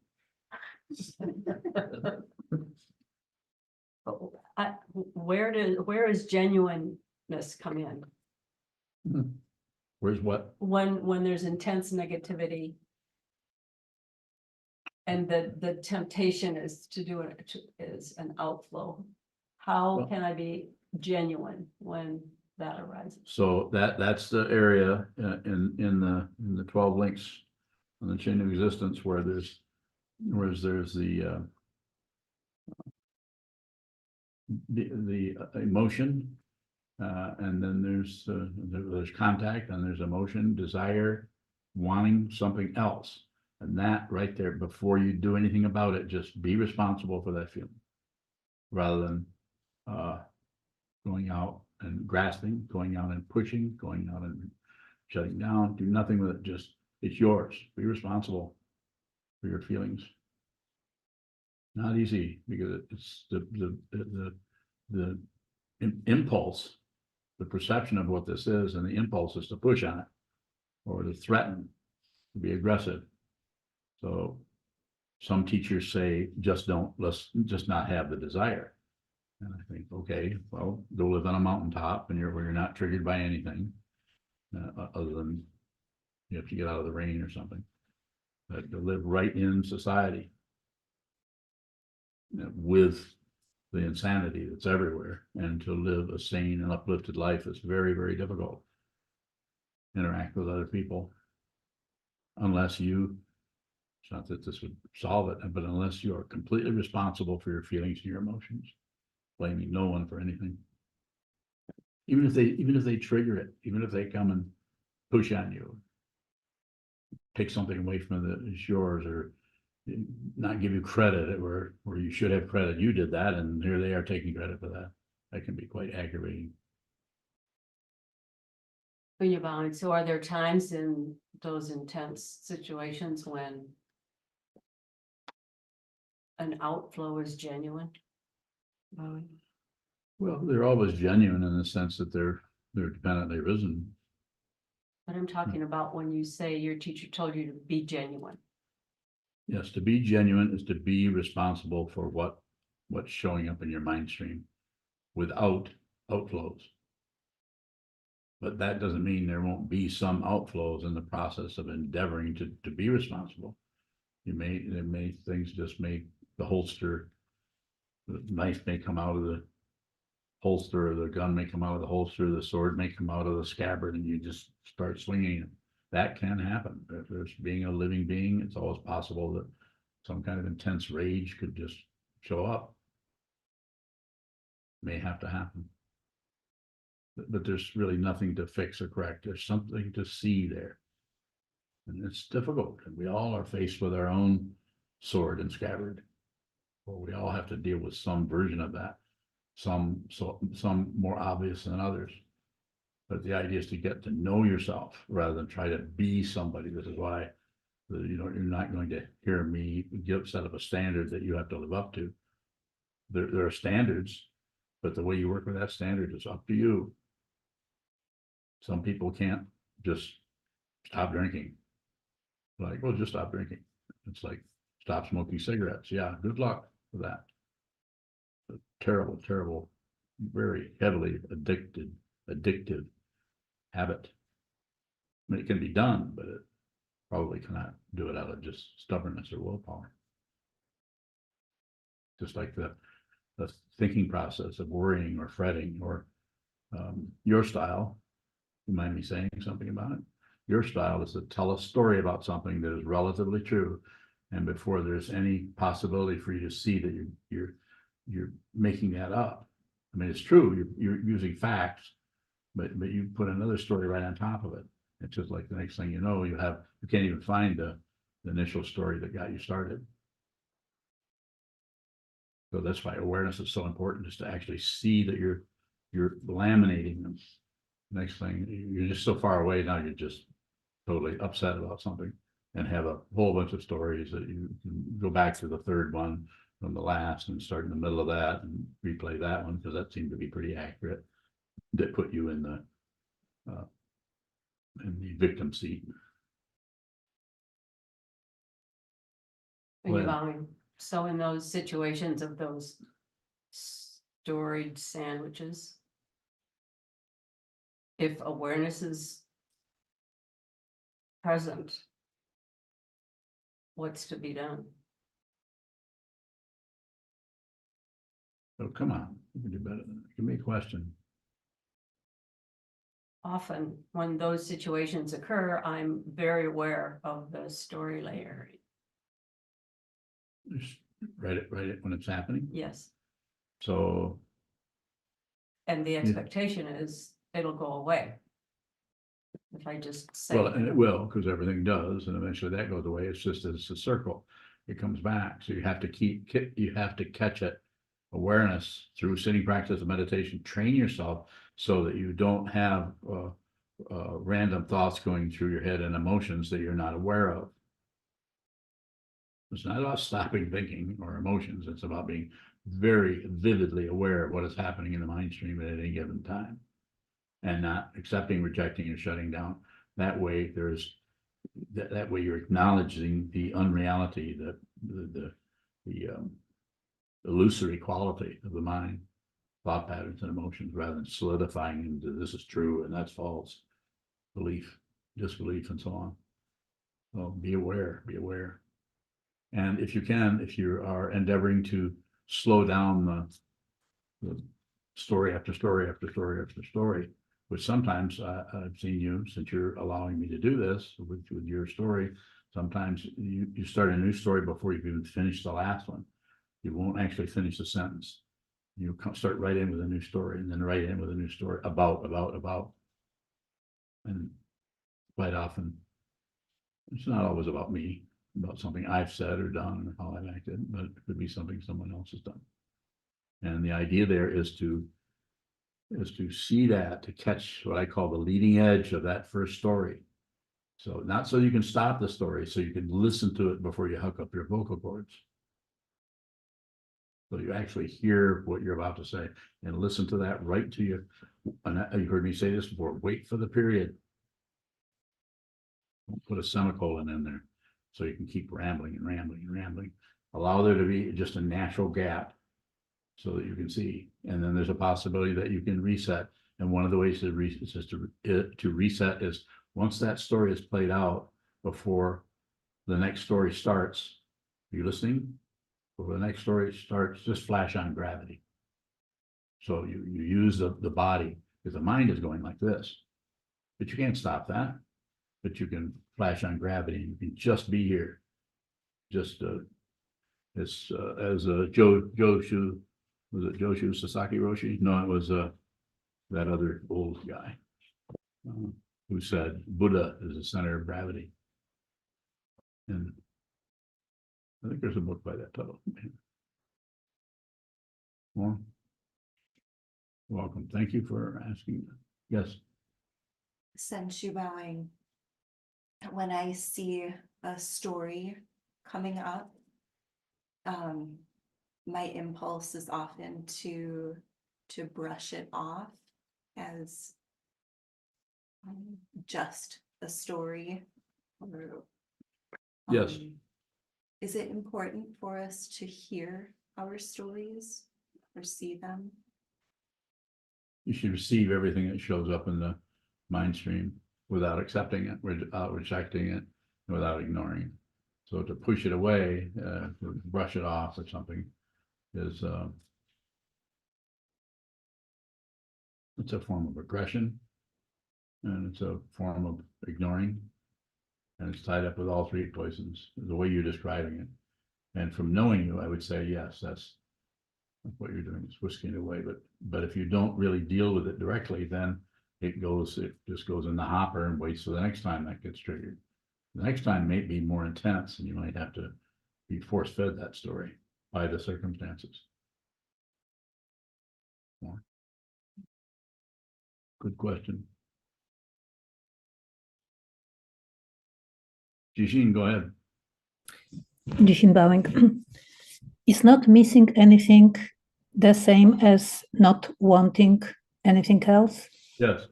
where is genuineness come in? Where's what? When there's intense negativity and the temptation is to do it is an outflow. How Well- can I be genuine when that arises? So that's the area in the 12 links on the chain of existence where there's the emotion, and then there's contact, and there's emotion, desire, wanting something else. And that right there, before you do anything about it, just be responsible for that feeling. Rather than going out and grasping, going out and pushing, going out and shutting down, do nothing with it, just, it's yours. Be responsible for your feelings. Not easy because it's the impulse, the perception of what this is, and the impulse is to push on it. or to threaten, to be aggressive. So some teachers say, let's just not have the desire. And I think, okay, well, go live on a mountaintop and where you're not triggered by anything, other than you have to get out of the rain or something. But to live right in society, with the insanity that's everywhere, and to live a sane and uplifted life is very, very difficult. Interact with other people, unless you, it's not that this would solve it, but unless you are completely responsible for your feelings and your emotions, blaming no one for anything. Even if they trigger it, even if they come and push on you, take something away from it that is yours, or not give you credit where you should have credit. You did that, and here they are taking credit for that. That can be quite aggravating. So are there times in those intense situations when an outflow is genuine? Well, they're always genuine in the sense that they're dependently risen. But I'm talking about when you say your teacher told you to be genuine. Yes, to be genuine is to be responsible for what's showing up in your mind stream without outflows. But that doesn't mean there won't be some outflows in the process of endeavoring to be responsible. Things just may, the holster, the knife may come out of the holster, or the gun may come out of the holster, the sword may come out of the scabbard, and you just start swinging it. That can happen. If there's being a living being, it's always possible that some kind of intense rage could just show up. May have to happen. But there's really nothing to fix or correct. There's something to see there. And it's difficult. And we all are faced with our own sword and scabbard. Well, we all have to deal with some version of that. Some more obvious than others. But the idea is to get to know yourself rather than try to be somebody. This is why you're not going to hear me set up a standard that you have to live up to. There are standards, but the way you work with that standard is up to you. Some people can't just stop drinking. Like, well, just stop drinking. It's like, stop smoking cigarettes. Yeah, good luck with that. A terrible, terrible, very heavily addictive habit. I mean, it can be done, but it probably cannot do it out of just stubbornness or willpower. Just like the thinking process of worrying or fretting, or your style. You mind me saying something about it? Your style is to tell a story about something that is relatively true, and before there's any possibility for you to see that you're making that up. I mean, it's true. You're using facts, but you put another story right on top of it. It's just like the next thing you know, you can't even find the initial story that got you started. So that's why awareness is so important, is to actually see that you're laminating them. Next thing, you're just so far away now, you're just totally upset about something, and have a whole bunch of stories that you can go back to the third one from the last and start in the middle of that and replay that one, because that seemed to be pretty accurate. That put you in the victim seat. So in those situations of those storied sandwiches, if awareness is present, what's to be done? So come on, you can do better than that. Give me a question. Often when those situations occur, I'm very aware of the story layer. Just write it when it's happening. Yes. So. And the expectation is it'll go away. If I just say. Well, and it will, because everything does, and eventually that goes away. It's a circle. It comes back. So you have to catch it. Awareness through sitting practice of meditation. Train yourself so that you don't have random thoughts going through your head and emotions that you're not aware of. It's not about stopping thinking or emotions. It's about being very vividly aware of what is happening in the mind stream at any given time, and not accepting, rejecting, and shutting down That way that way you're acknowledging the unreality, the illusory quality of the mind, thought patterns and emotions, rather than solidifying into this is true and that's false, belief, disbelief, and so on. So be aware, be aware. And if you can, if you are endeavoring to slow down the story after story after story after story, which sometimes I've seen you, since you're allowing me to do this with your story, sometimes you start a new story before you've even finished the last one. You won't actually finish the sentence. You start right in with a new story, and then right in with a new story about. And quite often, it's not always about me, about something I've said or done or how I've acted, but it could be something someone else has done. And the idea there is to see that, to catch what I call the leading edge of that first story. So not so you can stop the story, so you can listen to it before you hook up your vocal cords. So you actually hear what you're about to say and listen to that right to you. And you heard me say this before, wait for the period. Don't put a semicolon in there so you can keep rambling and rambling and rambling. Allow there to be just a natural gap so that you can see. And then there's a possibility that you can reset. And one of the ways to reset is once that story is played out before the next story starts. Are you listening? Before the next story starts, just flash on gravity. So you use the body, because the mind is going like this, but you can't stop that. But you can flash on gravity. You can just be here. Just as Joshu, was it Joshu Sasaki Roshi? No, it was that other old guy who said Buddha is the center of gravity. And I think there's a book by that title. Well, welcome. Thank you for asking. Yes. Since you bowing, when I see a story coming up, my impulse is often to brush it off as just a story. Or, Yes. Is it important for us to hear our stories or see them? You should receive everything that shows up in the mind stream without accepting it, without rejecting it, without ignoring it. So to push it away, brush it off or something is it's a form of aggression, and it's a form of ignoring, and it's tied up with all three poisons, the way you're describing it. And from knowing you, I would say, yes, that's what you're doing, is whisking it away. But if you don't really deal with it directly, then it just goes in the hopper and waits for the next time that gets triggered. The next time may be more intense, and you might have to be force-fed that story by the circumstances. More. Good question. Jishin, go ahead. Jishin bowing. Is not missing anything the same as not wanting anything else? Yes.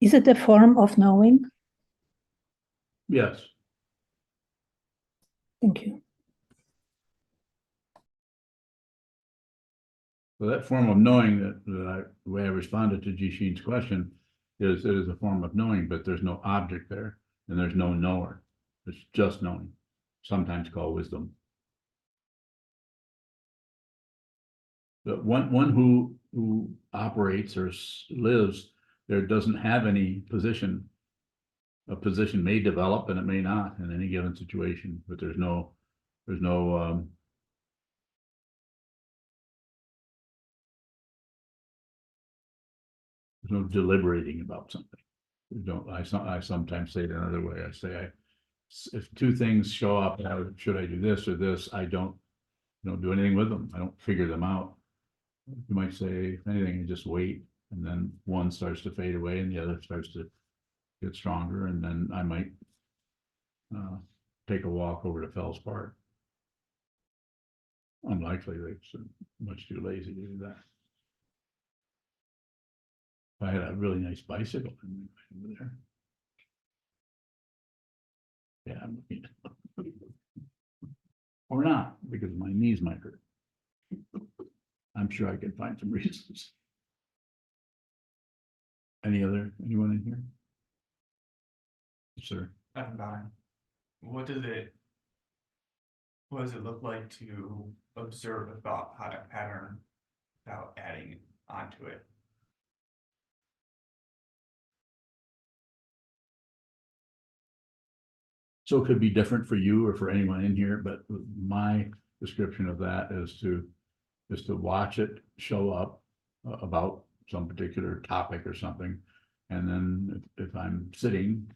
Is it a form of knowing? Yes. Thank you. So that form of knowing the way I responded to Jishin's question is it is a form of knowing, but there's no object there and there's no knower. It's just knowing, sometimes called wisdom. But one who operates or lives there doesn't have any position. A position may develop and it may not in any given situation, but there's no deliberating about something. I sometimes say it another way. I say, if two things show up, should I do this or this? I don't do anything with them. I don't figure them out. You might say, if anything, you just wait, and then one starts to fade away and the other starts to get stronger, and then I might take a walk over to Fells Park. Unlikely, they're much too lazy to do that. I had a really nice bicycle over there. Yeah, I'm looking at it. Or not, because my knees might hurt. I'm sure I can find some reasons. Anyone in here? Sir, I'm fine. What does it look like to observe a thought pattern without adding onto it? so it could be different for you or for anyone in here, but my description of that is to watch it show up about some particular topic or something. And then if I'm sitting,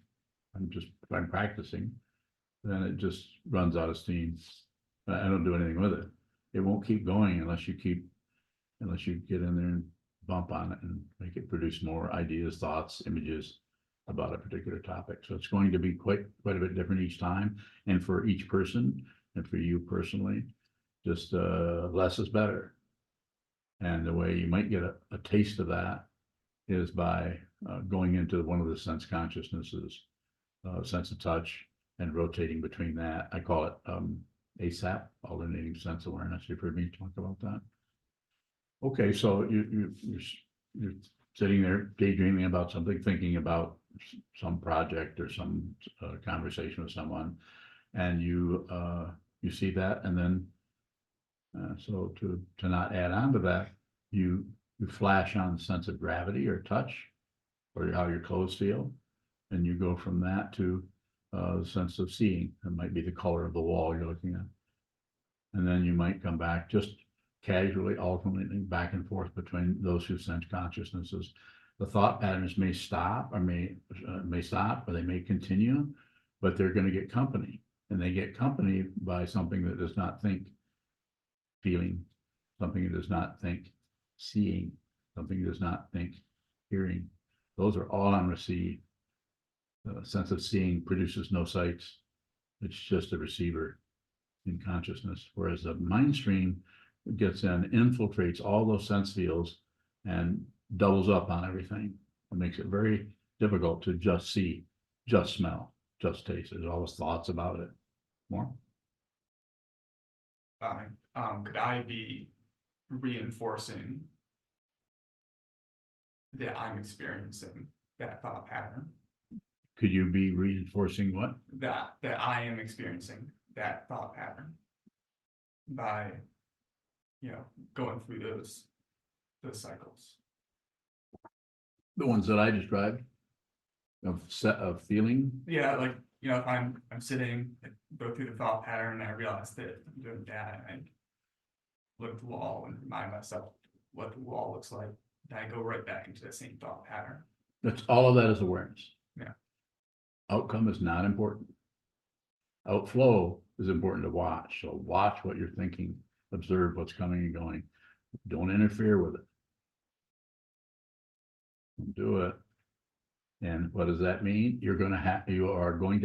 if I'm practicing, then it just runs out of steam. I don't do anything with it. It won't keep going unless you get in there and bump on it and make it produce more ideas, thoughts, images about a particular topic. So it's going to be quite a bit different each time. And for each person and for you personally, just less is better. And the way you might get a taste of that is by going into one of the sense consciousnesses, sense of touch, and rotating between that. I call it ASAP, alternating sense awareness. You've heard me talk about that. Okay, so you're sitting there daydreaming about something, thinking about some project or some conversation with someone, and you see that, and then so to not add on to that, you flash on the sense of gravity or touch, or how your clothes feel, and you go from that to the sense of seeing. It might be the color of the wall you're looking at, and then you might come back just casually, alternating back and forth between those two sense consciousnesses. The thought patterns may stop, or may stop, or they may continue, but they're going to get company, and they get company by something that does not think feeling, something that does not think seeing, something that does not think hearing. Those are all on receive. The sense of seeing produces no sights. It's just a receiver in consciousness, whereas the mind stream gets in, infiltrates all those sense fields, and doubles up on everything. It makes it very difficult to just see, just smell, just taste. There's always thoughts about it. More? Could I be reinforcing that I'm experiencing that thought pattern? Could you be reinforcing what? That I am experiencing that thought pattern by, going through those cycles. The ones that I described of feeling. Yeah, like, if I'm sitting, I go through the thought pattern, and I realize that I'm doing that, and I look at the wall and remind myself what the wall looks like. Then I go right back into the same thought pattern. That's all of that is awareness. Yeah. Outcome is not important. Outflow is important to watch. So watch what you're thinking, observe what's coming and going. Don't interfere with it. Don't do it. And what does that mean? You are going to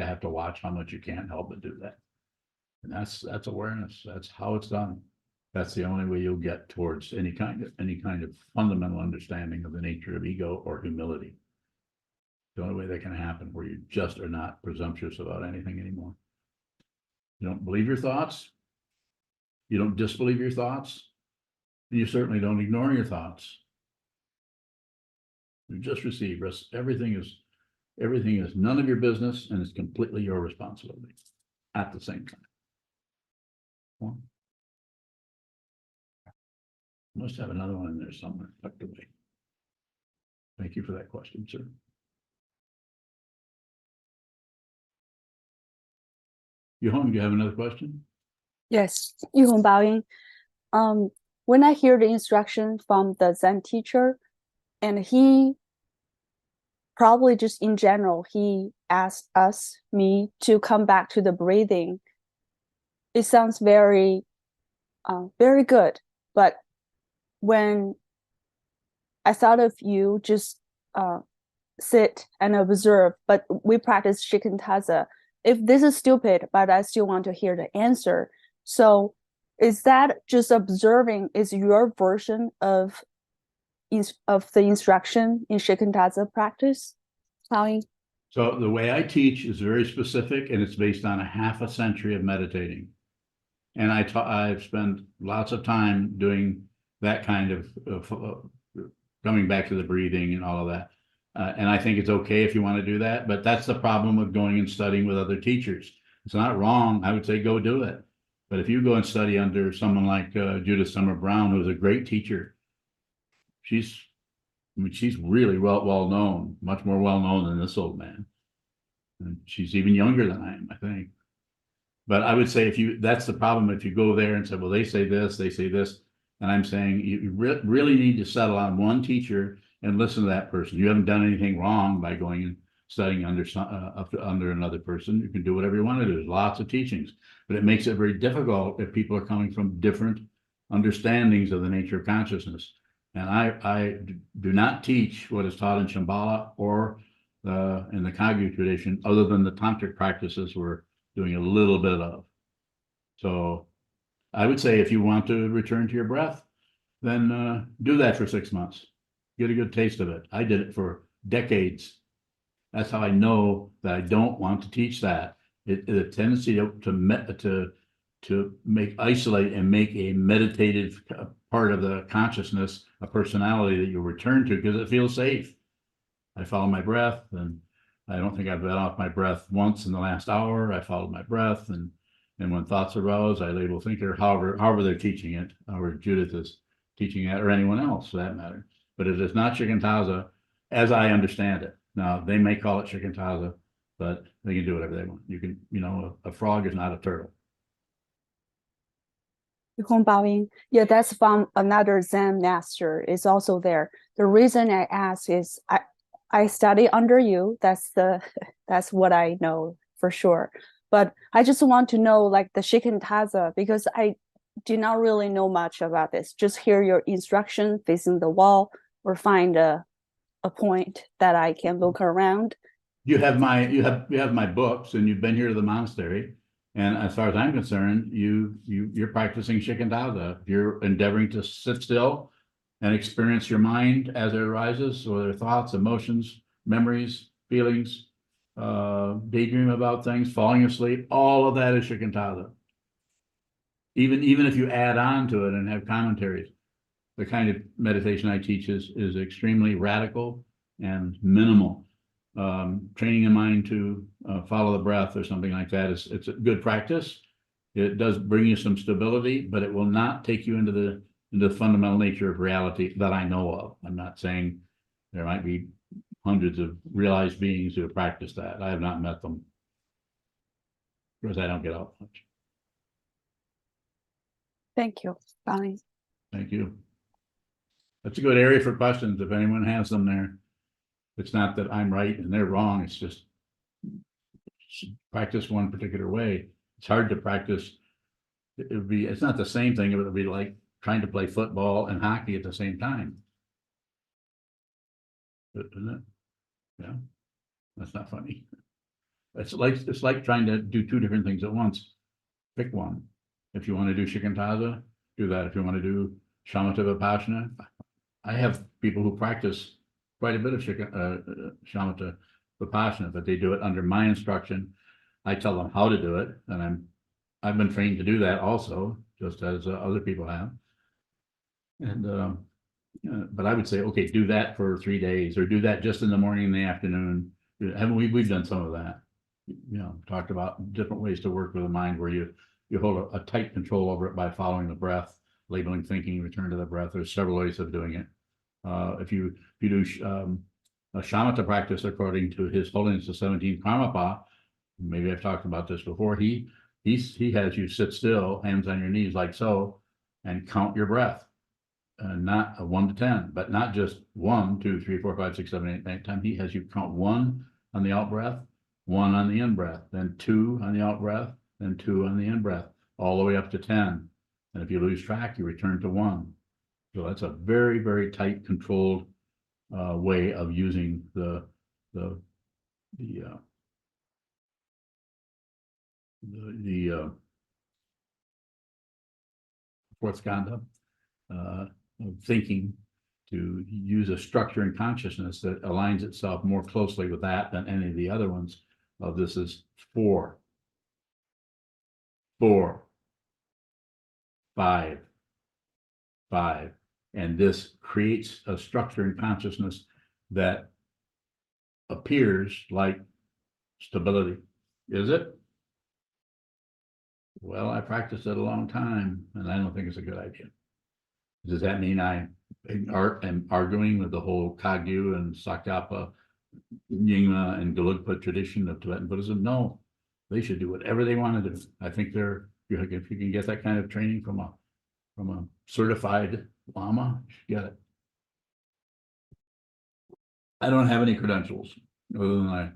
have to watch how much you can't help but do that. And that's awareness. That's how it's done. That's the only way you'll get towards any kind of fundamental understanding of the nature of ego or humility. The only way that can happen, where you just are not presumptuous about anything anymore. You don't believe your thoughts. You don't disbelieve your thoughts. And you certainly don't ignore your thoughts. You just receive. Everything is none of your business, and it's completely your responsibility at the same time. Well, must have another one in there somewhere tucked away. Thank you for that question, sir. Yuhong, do you have another question? Yes, Yuhong Baoying. When I hear the instruction from the Zen teacher, and he probably just in general, he asked me to come back to the breathing. It sounds very, very good. But when I thought of you just sit and observe, but we practice shikantaza. If this is stupid, but I still want to hear the answer. So is that just observing is your version of, of the instruction in Shikantaza practice? Bowing. So the way I teach is very specific, and it's based on a half a century of meditating. And I've spent lots of time doing that kind of coming back to the breathing and all of that. And I think it's okay if you want to do that, but that's the problem with going and studying with other teachers. It's not wrong. I would say go do it. But if you go and study under someone like Judith Summer Brown, who's a great teacher, she's really well known, much more well known than this old man. And she's even younger than I am, I think. But I would say that's the problem. If you go there and say, well, they say this, and I'm saying you really need to settle on one teacher and listen to that person. You haven't done anything wrong by going and studying under another person. You can do whatever you want to do. There's lots of teachings, but it makes it very difficult if people are coming from different understandings of the nature of consciousness. And I do not teach what is taught in Shambhala or in the Kagyu tradition, other than the tantric practices we're doing a little bit of. So I would say if you want to return to your breath, then do that for 6 months. Get a good taste of it. I did it for decades. That's how I know that I don't want to teach that. The tendency to isolate and make a meditative part of the consciousness, a personality that you'll return to because it feels safe. I follow my breath, and I don't think I've been off my breath once in the last hour. I followed my breath, and when thoughts arouse, I label thinker, however they're teaching it, however Judith is teaching it, or anyone else for that matter. But it is not Shikantaza as I understand it. Now, they may call it Shikantaza, but they can do whatever they want. You can, a frog is not a turtle. Bowing. Yeah, that's from another Zen master. It's also there. The reason I ask is I study under you. That's what I know for sure. But I just want to know like the Shikantaza, because I do not really know much about this. Just hear your instruction facing the wall or find a point that I can look around. You have my books, and you've been here to the monastery. And as far as I'm concerned, you're practicing Shikantaza. You're endeavoring to sit still and experience your mind as it arises, whether thoughts, emotions, memories, feelings, daydream about things, falling asleep. All of that is Shikantaza. Even if you add on to it and have commentaries, the kind of meditation I teach is extremely radical and minimal. Training the mind to follow the breath or something like that it's a good practice. It does bring you some stability, but it will not take you into the fundamental nature of reality that I know of. I'm not saying there might be hundreds of realized beings who have practiced that. I have not met them because I don't get out much. Thank you. Bye. Thank you. That's a good area for questions if anyone has them there. It's not that I'm right and they're wrong. It's just practice one particular way. It's hard to practice. It's not the same thing. It would be like trying to play football and hockey at the same time. Isn't it? Yeah. That's not funny. It's like trying to do two different things at once. Pick one. If you want to do Shikantaza, do that. If you want to do Shamatha Vipassana, I have people who practice quite a bit of Shamatha Vipassana, but they do it under my instruction. I tell them how to do it, and I've been trained to do that also, just as other people have. And but I would say, okay, do that for 3 days, or do that just in the morning and the afternoon. Haven't we've done some of that? Talked about different ways to work with the mind where you hold a tight control over it by following the breath, labeling thinking, return to the breath. There's several ways of doing it. If you do a shamatha practice according to His Holiness the 17th Karmapa, maybe I've talked about this before. He has you sit still, hands on your knees like so, and count your breath. Not a 1 to 10, but not just 1, 2, 3, 4, 5, 6, 7, 8, 9, 10. He has you count 1 on the out breath, 1 on the in breath, then 2 on the out breath, then 2 on the in breath, all the way up to 10. And if you lose track, you return to 1. So that's a very, very tight, controlled way of using the fourth skandha of thinking to use a structure in consciousness that aligns itself more closely with that than any of the other ones. Of this is 4, 4, 5, 5, and this creates a structure in consciousness that appears like stability. Is it? Well, I practiced it a long time, and I don't think it's a good idea. Does that mean I am arguing with the whole Kagyu and Sakyapa, Nyingma and Gelugpa tradition of Tibetan Buddhism? No, they should do whatever they want to do. I think if you can get that kind of training from a certified Lama, you should get it. I don't have any credentials other than I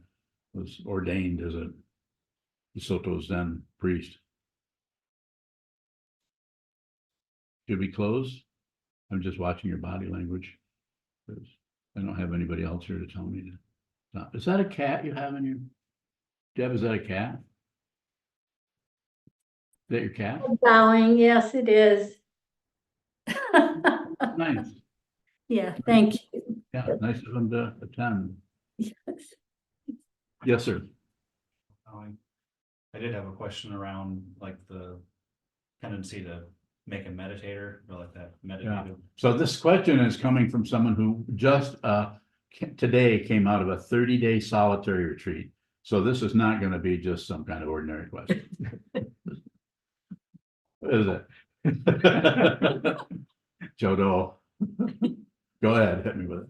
was ordained as a Soto Zen priest. Should we close? I'm just watching your body language. Because I don't have anybody else here to tell me to stop. Is that a cat you have in your, Deb, is that a cat? Is that your cat? Bowing, yes, it is. Nice. Yeah, thank you. Yeah, nice of them to attend. Yes. Yes, sir. I did have a question around like the tendency to make a meditator or like that meditative. So this question is coming from someone who just today came out of a 30-day solitary retreat. So this is not going to be just some kind of ordinary question. What is it? Jodo. Go ahead, hit me with it.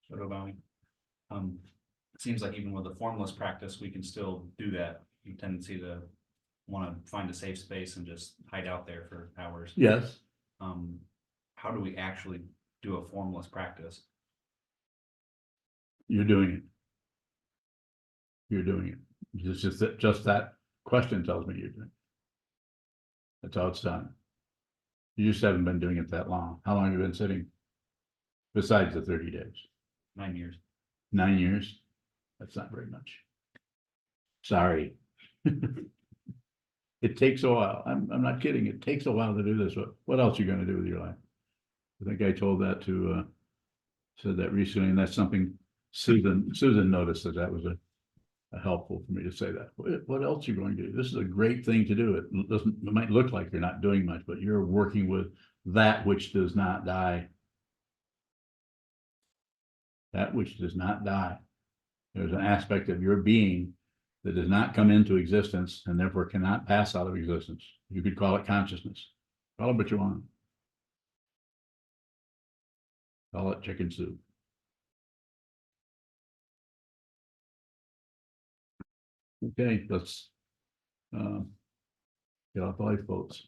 Shadow bowing. It seems like even with a formless practice, we can still do that. The tendency to want to find a safe space and just hide out there for hours. Yes. How do we actually do a formless practice? You're doing it. You're doing it. Just that question tells me you're doing it. That's how it's done. You just haven't been doing it that long. How long have you been sitting? Besides the 30 days? 9 years. 9 years? That's not very much. Sorry. It takes a while. I'm not kidding. It takes a while to do this. What else are you going to do with your life? I think I told that to said that recently, and that's something Susan noticed that was a helpful for me to say that. What else are you going to do? This is a great thing to do. It might look like you're not doing much, but you're working with that which does not die. That which does not die. There's an aspect of your being that does not come into existence and therefore cannot pass out of existence. You could call it consciousness. Call it what you want. Call it chicken soup. Okay, let's get off the lifeboats.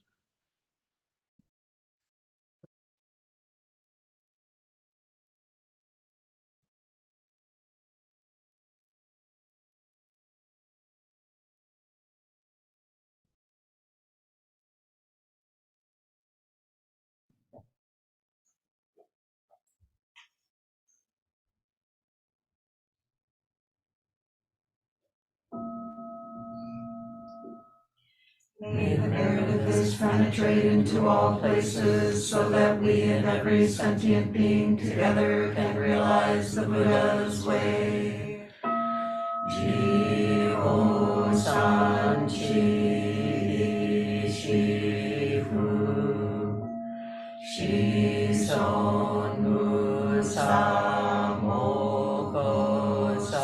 May the merit of this penetrate into all places, so that we and every sentient being together can realize the Buddha's way. Ji-o san chi shi-fu, shi-son mu-sa mo-ko-sa,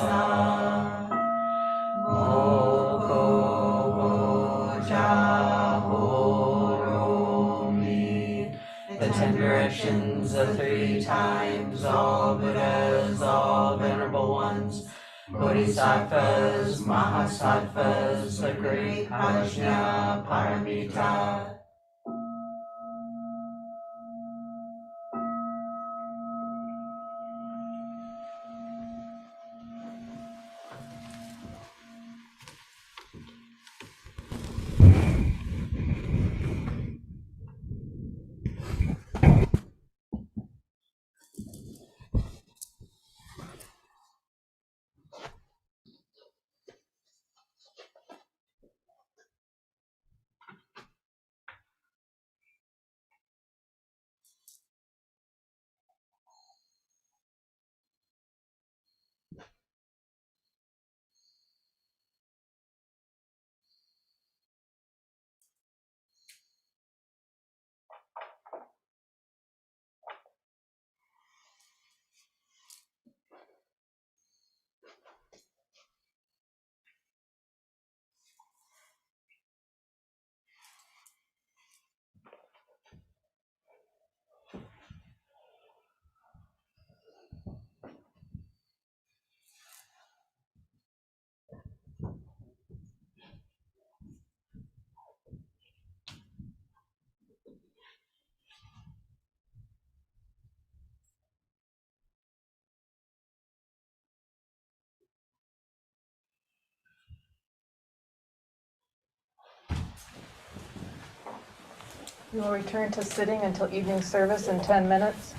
mo-ko-wo-ja-ho-ro-mi. The 10 directions, the 3 times, all Buddhas, all venerable ones, Bodhisattvas, Mahasattvas, the great Prajñā Paramita. We will return to sitting until evening service in 10 minutes.